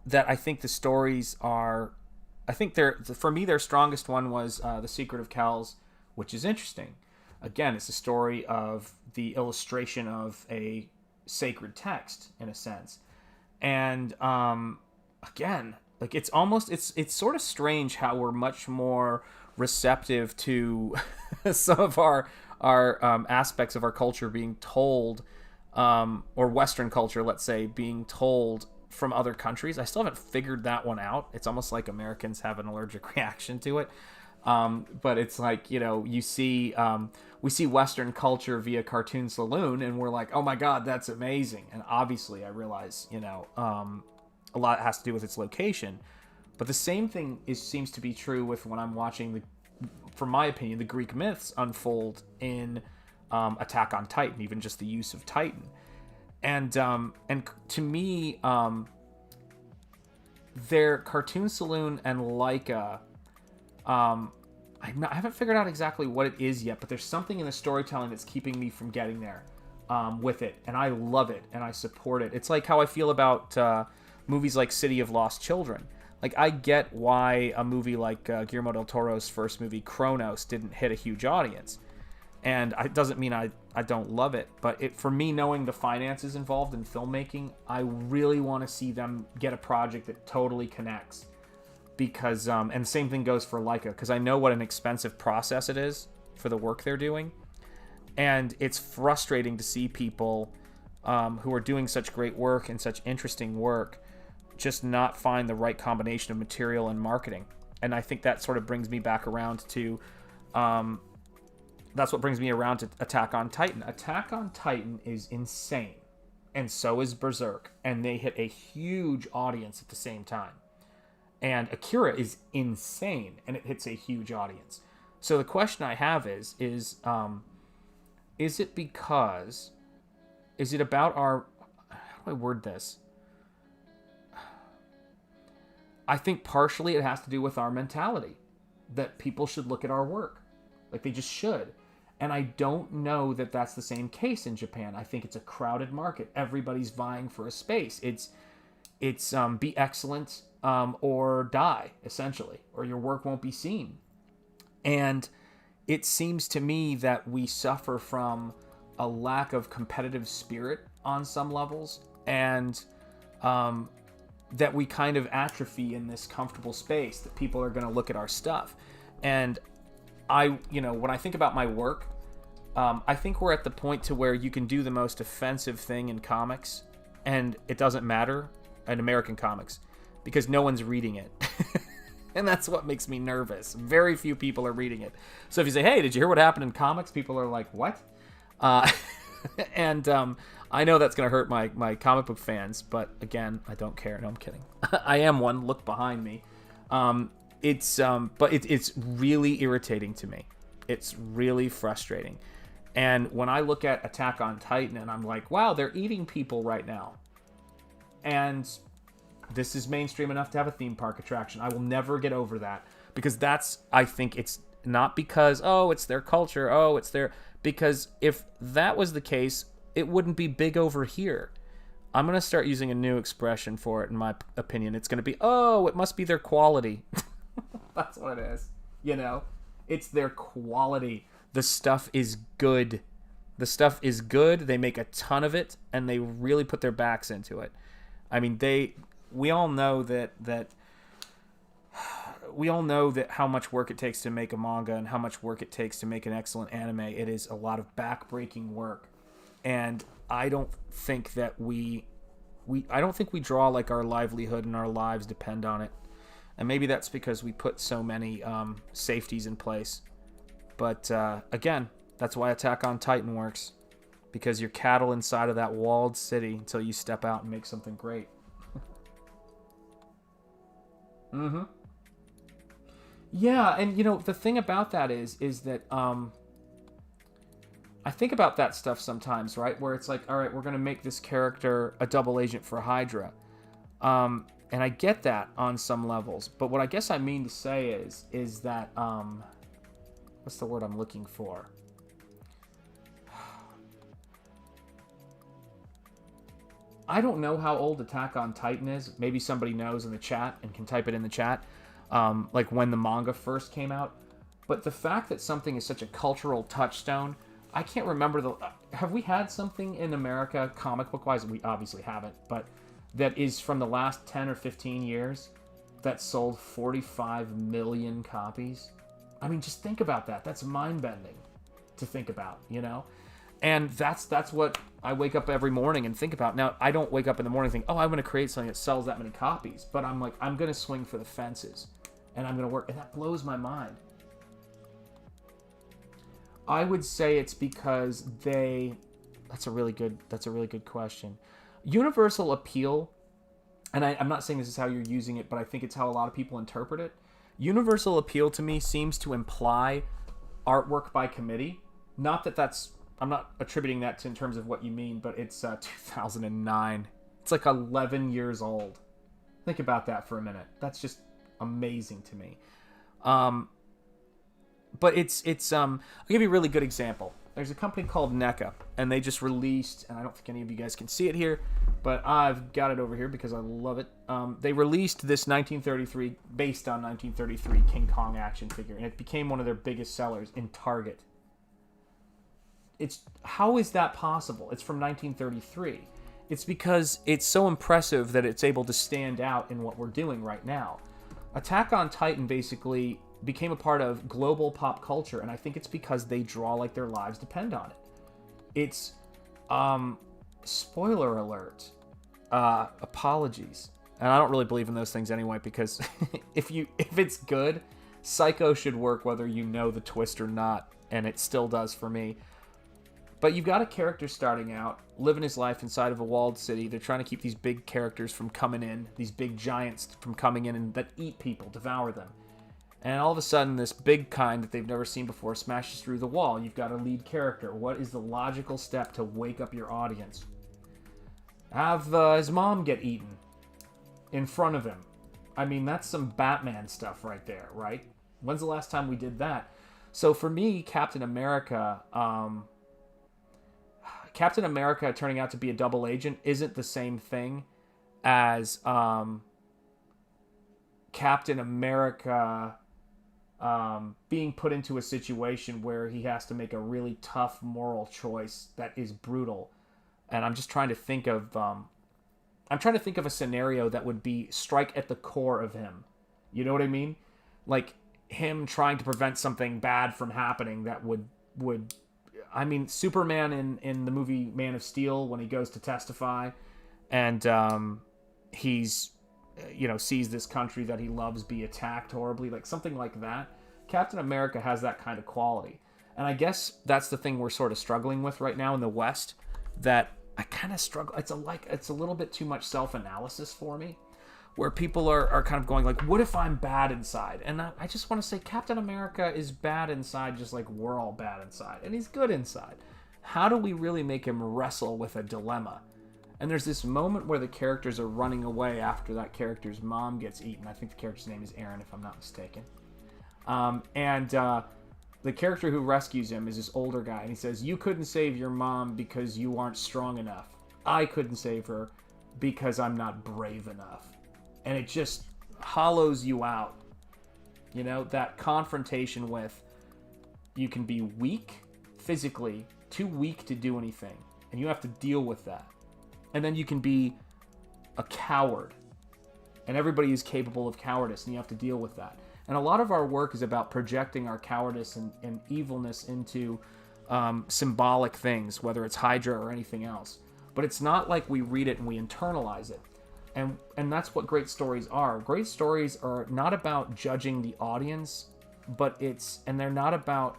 that I think the stories are... I think for me, their strongest one was The Secret of Kells, which is interesting. Again, it's a story of the illustration of a sacred text, in a sense. And again... Like, it's sort of strange how we're much more receptive to some of our aspects of our culture being told, or Western culture, let's say, being told from other countries. I still haven't figured that one out. It's almost like Americans have an allergic reaction to it. But it's like, you know, we see Western culture via Cartoon Saloon, and we're like, oh my God, that's amazing. And obviously, I realize, you know, a lot has to do with its location, but the same thing seems to be true with when I'm watching from my opinion, the Greek myths unfold in Attack on Titan, even just the use of Titan, and to me, their Cartoon Saloon and Leica, I haven't figured out exactly what it is yet, but there's something in the storytelling that's keeping me from getting there with it, and I love it and I support it. It's like how I feel about movies like City of Lost Children. Like, I get why a movie like Guillermo del Toro's first movie, Kronos, didn't hit a huge audience. And it doesn't mean I don't love it, but for me, knowing the finances involved in filmmaking, I really want to see them get a project that totally connects. Because, and the same thing goes for Leica, because I know what an expensive process it is for the work they're doing. And it's frustrating to see people who are doing such great work and such interesting work just not find the right combination of material and marketing. And I think that sort of brings me back around to that's what brings me around to Attack on Titan. Attack on Titan is insane, and so is Berserk, and they hit a huge audience at the same time. And Akira is insane, and it hits a huge audience. So the question I have is it about our... How do I word this? I think partially it has to do with our mentality, that people should look at our work. Like, they just should. And I don't know that that's the same case in Japan. I think it's a crowded market. Everybody's vying for a space. It's be excellent or die, essentially, or your work won't be seen. And it seems to me that we suffer from a lack of competitive spirit on some levels, and that we kind of atrophy in this comfortable space, that people are going to look at our stuff. And when I think about my work, I think we're at the point to where you can do the most offensive thing in comics, and it doesn't matter, in American comics, because no one's reading it. And that's what makes me nervous. Very few people are reading it. So if you say, hey, did you hear what happened in comics? People are like, what? And I know that's going to hurt my comic book fans, but again, I don't care. No, I'm kidding. I am one. Look behind me. It's really irritating to me. It's really frustrating. And when I look at Attack on Titan, and I'm like, wow, they're eating people right now. And this is mainstream enough to have a theme park attraction. I will never get over that, because I think it's not because, it's their culture. Because if that was the case, it wouldn't be big over here. I'm going to start using a new expression for it, in my opinion. It's going to be, it must be their quality. That's what it is. It's their quality. The stuff is good. They make a ton of it, and they really put their backs into it. I mean, we all know that how much work it takes to make a manga and how much work it takes to make an excellent anime. It is a lot of back-breaking work, and I don't think that we draw like our livelihood and our lives depend on it. And maybe that's because we put so many safeties in place. But again, that's why Attack on Titan works. Because you're cattle inside of that walled city until you step out and make something great. Mm-hmm. Yeah, and the thing about that is that I think about that stuff sometimes, right? Where it's like, all right, we're going to make this character a double agent for Hydra. And I get that on some levels, but what I guess I mean to say is that what's the word I'm looking for? I don't know how old Attack on Titan is. Maybe somebody knows in the chat and can type it in the chat, like when the manga first came out. But the fact that something is such a cultural touchstone, I can't remember have we had something in America comic book wise? We obviously haven't, but that is from the last 10 or 15 years that sold 45 million copies. I mean, just think about that. That's mind-bending to think about, And that's what I wake up every morning and think about. Now, I don't wake up in the morning and think, oh, I'm going to create something that sells that many copies. But I'm like, I'm going to swing for the fences. And I'm going to work. And that blows my mind. I would say it's because that's a really good question. Universal appeal, and I'm not saying this is how you're using it, but I think it's how a lot of people interpret it. Universal appeal to me seems to imply artwork by committee. Not that I'm not attributing that in terms of what you mean, but it's 2009. It's like 11 years old. Think about that for a minute. That's just amazing to me. But I'll give you a really good example. There's a company called NECA, and they just released, and I don't think any of you guys can see it here, but I've got it over here because I love it. They released this 1933, based on 1933 King Kong action figure, and it became one of their biggest sellers in Target. How is that possible? It's from 1933. It's because it's so impressive that it's able to stand out in what we're doing right now. Attack on Titan basically became a part of global pop culture, and I think it's because they draw like their lives depend on it. It's spoiler alert, apologies, and I don't really believe in those things anyway, because if it's good, Psycho should work whether you know the twist or not, and it still does for me. But you've got a character starting out, living his life inside of a walled city. They're trying to keep these big characters from coming in, these big giants from coming in and that eat people, devour them. And all of a sudden, this big kind that they've never seen before smashes through the wall. You've got a lead character. What is the logical step to wake up your audience? Have his mom get eaten in front of him. I mean, that's some Batman stuff right there, right? When's the last time we did that? So for me, Captain America turning out to be a double agent isn't the same thing as Captain America being put into a situation where he has to make a really tough moral choice that is brutal. And I'm just trying to think of a scenario that would be strike at the core of him. You know what I mean? Like him trying to prevent something bad from happening that would I mean, Superman in the movie Man of Steel, when he goes to testify and he's sees this country that he loves be attacked horribly, like something like that. Captain America has that kind of quality. And I guess that's the thing we're sort of struggling with right now in the West, that I kind of struggle. It's a little bit too much self-analysis for me, where people are kind of going like, what if I'm bad inside? And I just want to say Captain America is bad inside just like we're all bad inside. And he's good inside. How do we really make him wrestle with a dilemma? And there's this moment where the characters are running away after that character's mom gets eaten. I think the character's name is Aaron, if I'm not mistaken. The character who rescues him is this older guy, and he says, you couldn't save your mom because you aren't strong enough. I couldn't save her because I'm not brave enough. And it just hollows you out. You know, that confrontation with, you can be weak physically, too weak to do anything, and you have to deal with that. And then you can be a coward. And everybody is capable of cowardice, and you have to deal with that. And a lot of our work is about projecting our cowardice and evilness into symbolic things, whether it's Hydra or anything else. But it's not like we read it and we internalize it. And that's what great stories are. Great stories are not about judging the audience, but they're not about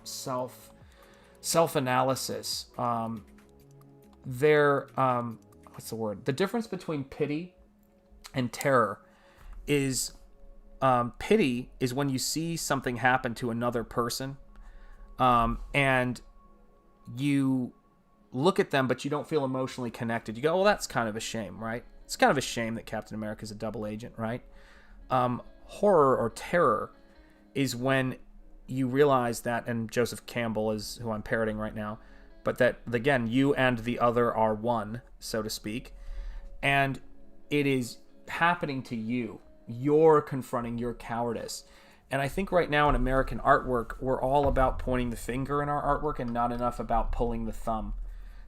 self-analysis. They're what's the word? The difference between pity and terror is pity is when you see something happen to another person, and you look at them, but you don't feel emotionally connected. You go, well, that's kind of a shame, right? It's kind of a shame that Captain America's a double agent, right? Horror or terror is when you realize that, and Joseph Campbell is who I'm parroting right now, but that, again, you and the other are one, so to speak, and it is happening to you. You're confronting your cowardice. And I think right now in American artwork, we're all about pointing the finger in our artwork and not enough about pulling the thumb.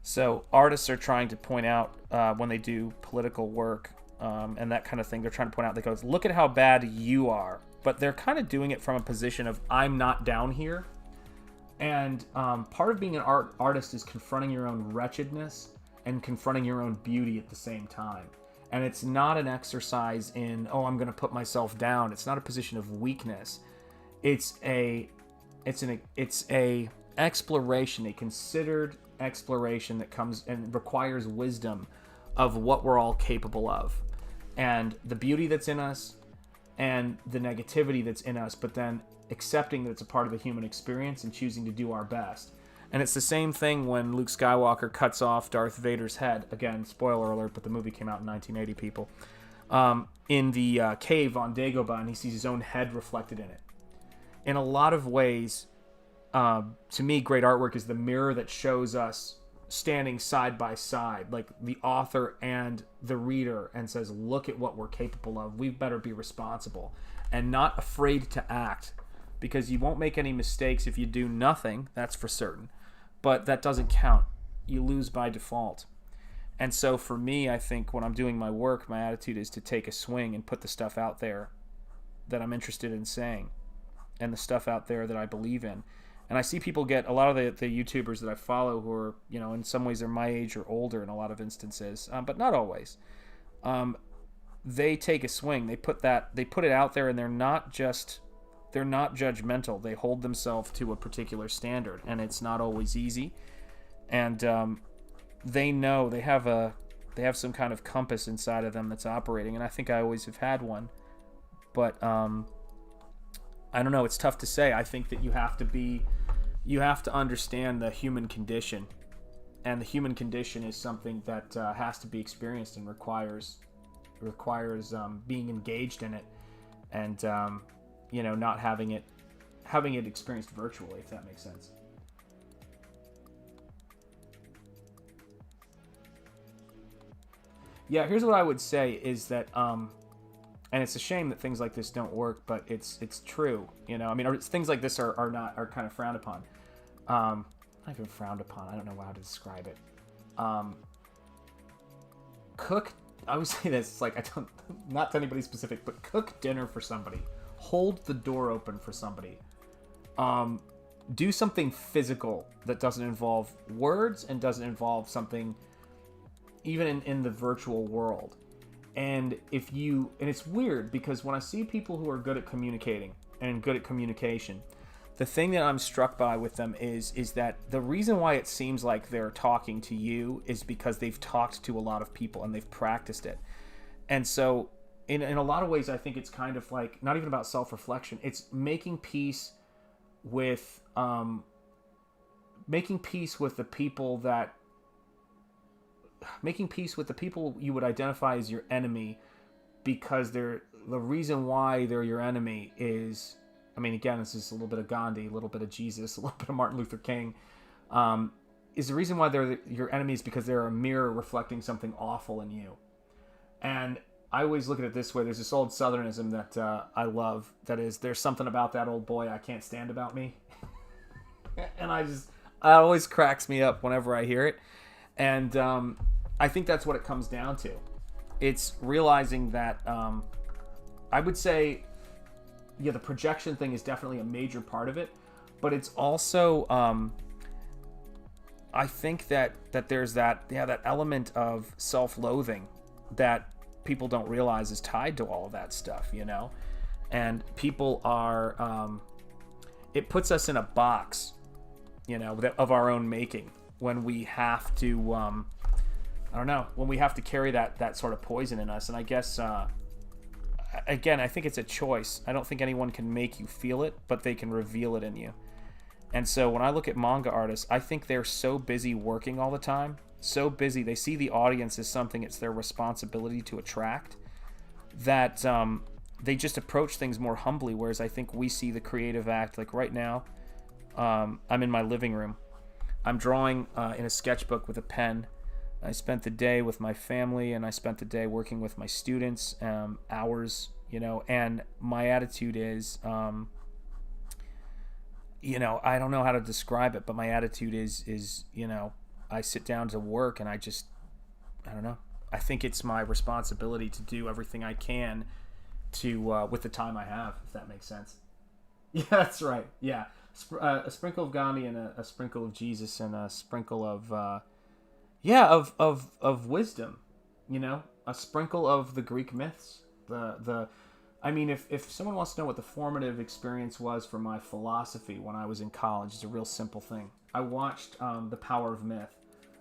So artists are trying to point out when they do political work and that kind of thing, they're trying to point out, they go, look at how bad you are. But they're kind of doing it from a position of, I'm not down here. And part of being an artist is confronting your own wretchedness and confronting your own beauty at the same time. And it's not an exercise in, oh, I'm going to put myself down. It's not a position of weakness. It's a exploration, a considered exploration that comes and requires wisdom of what we're all capable of, and the beauty that's in us, and the negativity that's in us. But then accepting that it's a part of the human experience and choosing to do our best. And it's the same thing when Luke Skywalker cuts off Darth Vader's head. Again, spoiler alert, but the movie came out in 1980, people. In the cave on Dagobah, and he sees his own head reflected in it. In a lot of ways, to me, great artwork is the mirror that shows us standing side by side, like the author and the reader, and says, look at what we're capable of. We better be responsible and not afraid to act, because you won't make any mistakes if you do nothing, that's for certain. But that doesn't count. You lose by default. And so for me, I think when I'm doing my work, my attitude is to take a swing and put the stuff out there that I'm interested in saying, and the stuff out there that I believe in. And I see people get, a lot of the YouTubers that I follow who are, in some ways they're my age or older in a lot of instances, but not always. They take a swing. They put it out there, and they're not judgmental. They hold themselves to a particular standard, and it's not always easy. And they know they have some kind of compass inside of them that's operating, and I think I always have had one. But I don't know. It's tough to say. I think that you have to understand the human condition, and the human condition is something that has to be experienced and requires being engaged in it, and not having it experienced virtually, if that makes sense. Yeah, here's what I would say is that, and it's a shame that things like this don't work, but it's true. Things like this are kind of frowned upon. Not even frowned upon. I don't know how to describe it. I would say this, not to anybody specific, but cook dinner for somebody. Hold the door open for somebody. Do something physical that doesn't involve words and doesn't involve something even in the virtual world. And it's weird, because when I see people who are good at communicating and good at communication, the thing that I'm struck by with them is that the reason why it seems like they're talking to you is because they've talked to a lot of people and they've practiced it. And so in a lot of ways, I think it's kind of like not even about self-reflection. It's making peace with the people you would identify as your enemy, because the reason why they're your enemy is, again, this is a little bit of Gandhi, a little bit of Jesus, a little bit of Martin Luther King, is the reason why they're your enemies because they're a mirror reflecting something awful in you. And I always look at it this way. There's this old Southernism that I love, that is, there's something about that old boy I can't stand about me. And it always cracks me up whenever I hear it. And I think that's what it comes down to, it's realizing that I would say, yeah, the projection thing is definitely a major part of it, but it's also I think that there's that element of self-loathing that people don't realize is tied to all of that stuff, and people are it puts us in a box, of our own making when we have to I don't know, when we have to carry that sort of poison in us. And I guess again, I think it's a choice. I don't think anyone can make you feel it, but they can reveal it in you. And so when I look at manga artists, I think they're so busy working all the time, so busy, they see the audience as something it's their responsibility to attract, that they just approach things more humbly, whereas I think we see the creative act. Like right now, I'm in my living room. I'm drawing in a sketchbook with a pen. I spent the day with my family, and I spent the day working with my students, hours, and my attitude is, I don't know how to describe it, but my attitude is, I sit down to work and I don't know. I think it's my responsibility to do everything I can to, with the time I have, if that makes sense. Yeah, that's right. Yeah. A sprinkle of Gandhi and a sprinkle of Jesus and a sprinkle of, of wisdom, a sprinkle of the Greek myths, if someone wants to know what the formative experience was for my philosophy when I was in college, it's a real simple thing. I watched The Power of Myth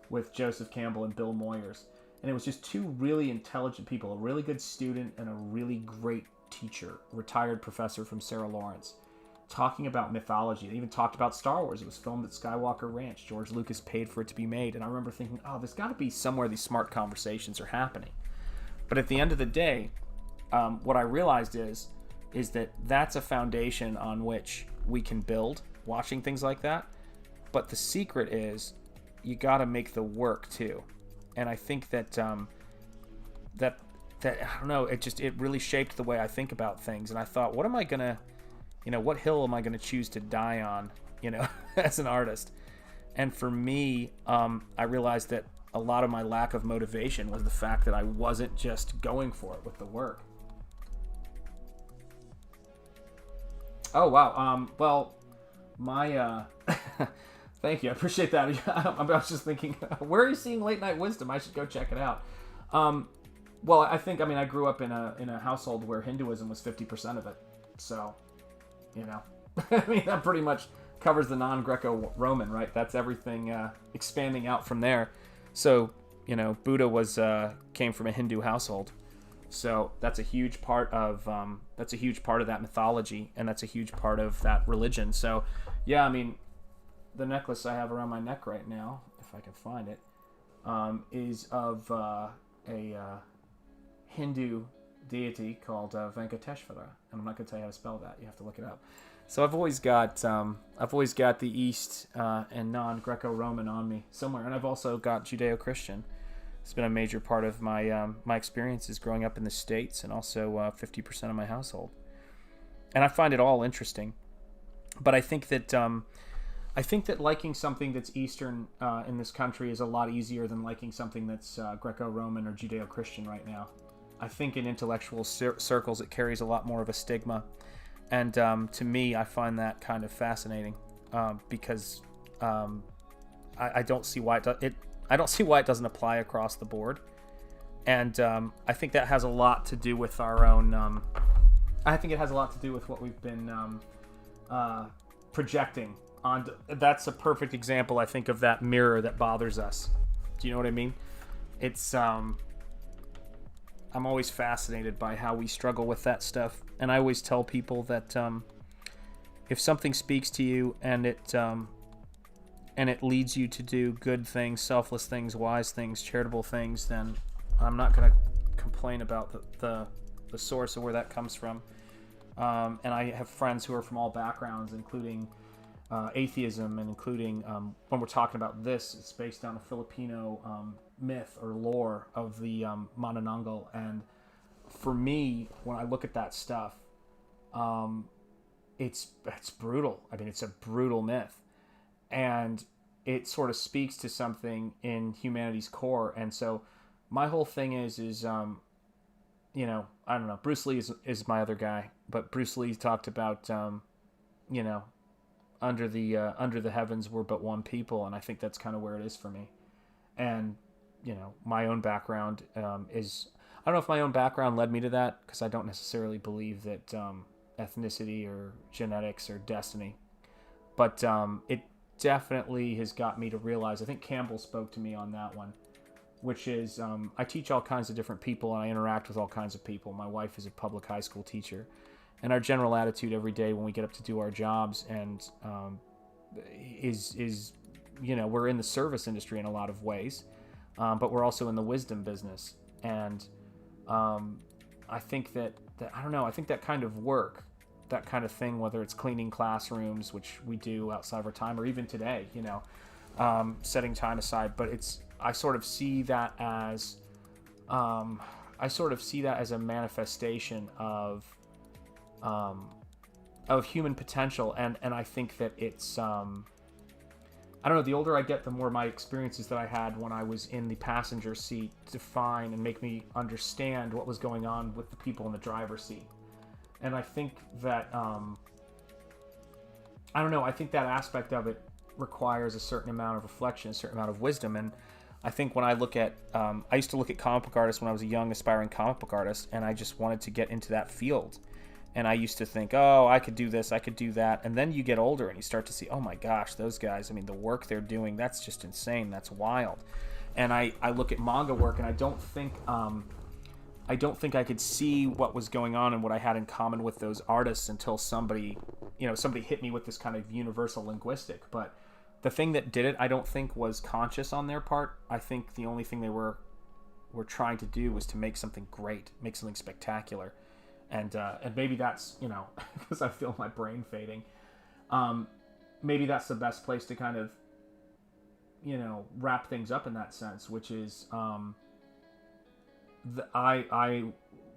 with Joseph Campbell and Bill Moyers, and it was just two really intelligent people, a really good student and a really great teacher, retired professor from Sarah Lawrence, talking about mythology. They even talked about Star Wars. It was filmed at Skywalker Ranch. George Lucas paid for it to be made, and I remember thinking, there's got to be somewhere these smart conversations are happening. But at the end of the day, what I realized is that that's a foundation on which we can build, watching things like that. But the secret is you got to make the work too. And I think that that I don't know, it really shaped the way I think about things. And I thought, what am I gonna, what hill am I gonna choose to die on, as an artist? And for me, I realized that a lot of my lack of motivation was the fact that I wasn't just going for it with the work. Oh, wow. Well, my, thank you. I appreciate that. I was just thinking, where are you seeing Late Night Wisdom? I should go check it out. Well, I grew up in a household where Hinduism was 50% of it. So, that pretty much covers the non-Greco-Roman, right? That's everything, expanding out from there. So, Buddha came from a Hindu household. So that's a huge part of that mythology, and that's a huge part of that religion. So, yeah, the necklace I have around my neck right now, if I can find it, is of a Hindu deity called Venkateshvara, and I'm not going to tell you how to spell that. You have to look it up. So I've always got the East and non-Greco-Roman on me somewhere, and I've also got Judeo-Christian. It's been a major part of my my experiences growing up in the States, and also 50% of my household. And I find it all interesting. But I think that liking something that's Eastern in this country is a lot easier than liking something that's Greco-Roman or Judeo-Christian right now. I think in intellectual circles it carries a lot more of a stigma. And to me, I find that kind of fascinating because I don't see why I don't see why it doesn't apply across the board. And I think that has a lot to do with our own... I think it has a lot to do with what we've been projecting on. That's a perfect example, I think, of that mirror that bothers us. Do you know what I mean? It's... I'm always fascinated by how we struggle with that stuff. And I always tell people that if something speaks to you and it leads you to do good things, selfless things, wise things, charitable things, then I'm not going to complain about the source of where that comes from. And I have friends who are from all backgrounds, including atheism, and including, when we're talking about this, it's based on a Filipino myth or lore of the Manananggal. And for me, when I look at that stuff, it's brutal. It's a brutal myth. And it sort of speaks to something in humanity's core. And so my whole thing is I don't know. Bruce Lee is my other guy, but Bruce Lee talked about, you know, under the heavens were but one people, and I think that's kind of where it is for me. And my own background is, I don't know if my own background led me to that, because I don't necessarily believe that ethnicity or genetics or destiny, but it definitely has got me to realize. I think Campbell spoke to me on that one, which is I teach all kinds of different people and I interact with all kinds of people. My wife is a public high school teacher, and our general attitude every day when we get up to do our jobs and is we're in the service industry in a lot of ways, but we're also in the wisdom business. And I think that I don't know. I think that kind of work, that kind of thing, whether it's cleaning classrooms, which we do outside of our time, or even today, setting time aside. But I sort of see that as a manifestation of human potential, and I think that it's I don't know, the older I get, the more my experiences that I had when I was in the passenger seat define and make me understand what was going on with the people in the driver's seat. And I think that I don't know, I think that aspect of it requires a certain amount of reflection, a certain amount of wisdom. And I think when I look at I used to look at comic book artists when I was a young aspiring comic book artist, and I just wanted to get into that field. And I used to think, oh, I could do this, I could do that. And then you get older and you start to see, oh my gosh, those guys, I mean, the work they're doing, that's just insane. That's wild. And I look at manga work, and I don't think I could see what was going on and what I had in common with those artists until somebody hit me with this kind of universal linguistic. But the thing that did it, I don't think was conscious on their part. I think the only thing they were trying to do was to make something great, make something spectacular. And maybe that's, because I feel my brain fading, maybe that's the best place to kind of, wrap things up in that sense, which is, I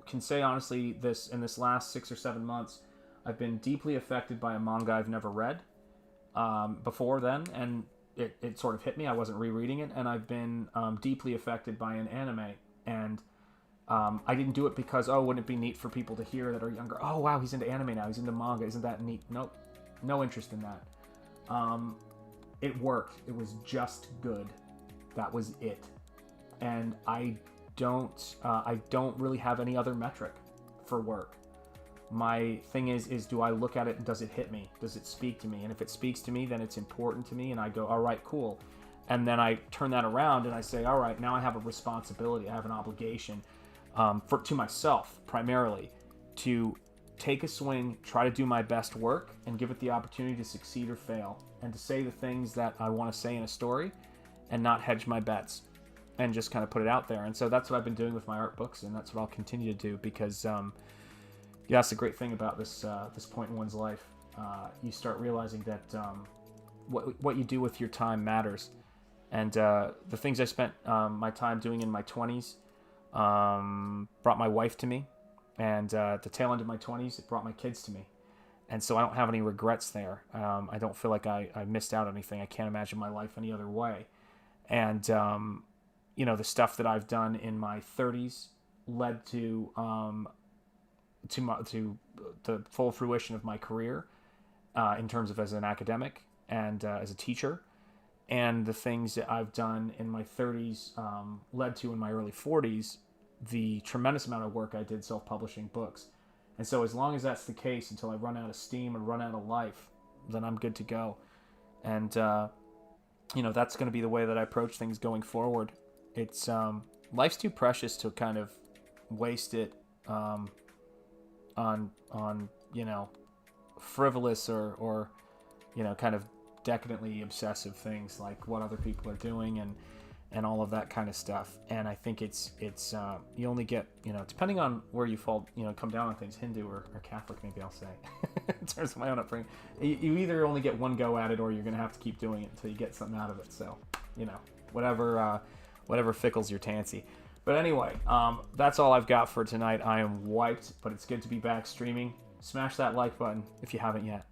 can say honestly, in this last 6 or 7 months, I've been deeply affected by a manga I've never read before then, and it sort of hit me. I wasn't rereading it, and I've been deeply affected by an anime, and I didn't do it because, wouldn't it be neat for people to hear that are younger? Oh, wow, he's into anime now. He's into manga. Isn't that neat? Nope. No interest in that. It worked. It was just good. That was it. And I don't really have any other metric for work. My thing is do I look at it and does it hit me? Does it speak to me? And if it speaks to me, then it's important to me, and I go, all right, cool. And then I turn that around and I say, all right, now I have a responsibility. I have an obligation to myself, primarily, to take a swing, try to do my best work, and give it the opportunity to succeed or fail, and to say the things that I want to say in a story, and not hedge my bets, and just kind of put it out there. And so that's what I've been doing with my art books, and that's what I'll continue to do, because that's the great thing about this point in one's life. You start realizing that what you do with your time matters. And the things I spent my time doing in my 20s brought my wife to me, and at the tail end of my 20s, it brought my kids to me. And so I don't have any regrets there. I don't feel like I missed out on anything. I can't imagine my life any other way. And the stuff that I've done in my 30s led to the full fruition of my career in terms of as an academic and as a teacher. And the things that I've done in my 30s led to, in my early 40s, the tremendous amount of work I did self-publishing books. And so as long as that's the case, until I run out of steam and run out of life, then I'm good to go. And, that's going to be the way that I approach things going forward. It's life's too precious to kind of waste it on frivolous or kind of decadently obsessive things like what other people are doing and all of that kind of stuff. And I think it's you only get, depending on where you fall, come down on things, Hindu or Catholic, maybe I'll say, in terms of my own upbringing, you either only get one go at it, or you're going to have to keep doing it until you get something out of it. So, whatever fickles your tansy. But anyway, that's all I've got for tonight. I am wiped, but it's good to be back streaming. Smash that like button if you haven't yet.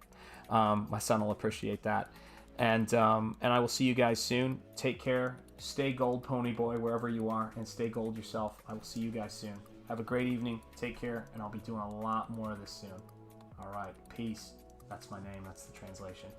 My son will appreciate that. And I will see you guys soon. Take care. Stay gold, pony boy, wherever you are, and stay gold yourself. I will see you guys soon. Have a great evening. Take care, and I'll be doing a lot more of this soon. All right, peace. That's my name. That's the translation.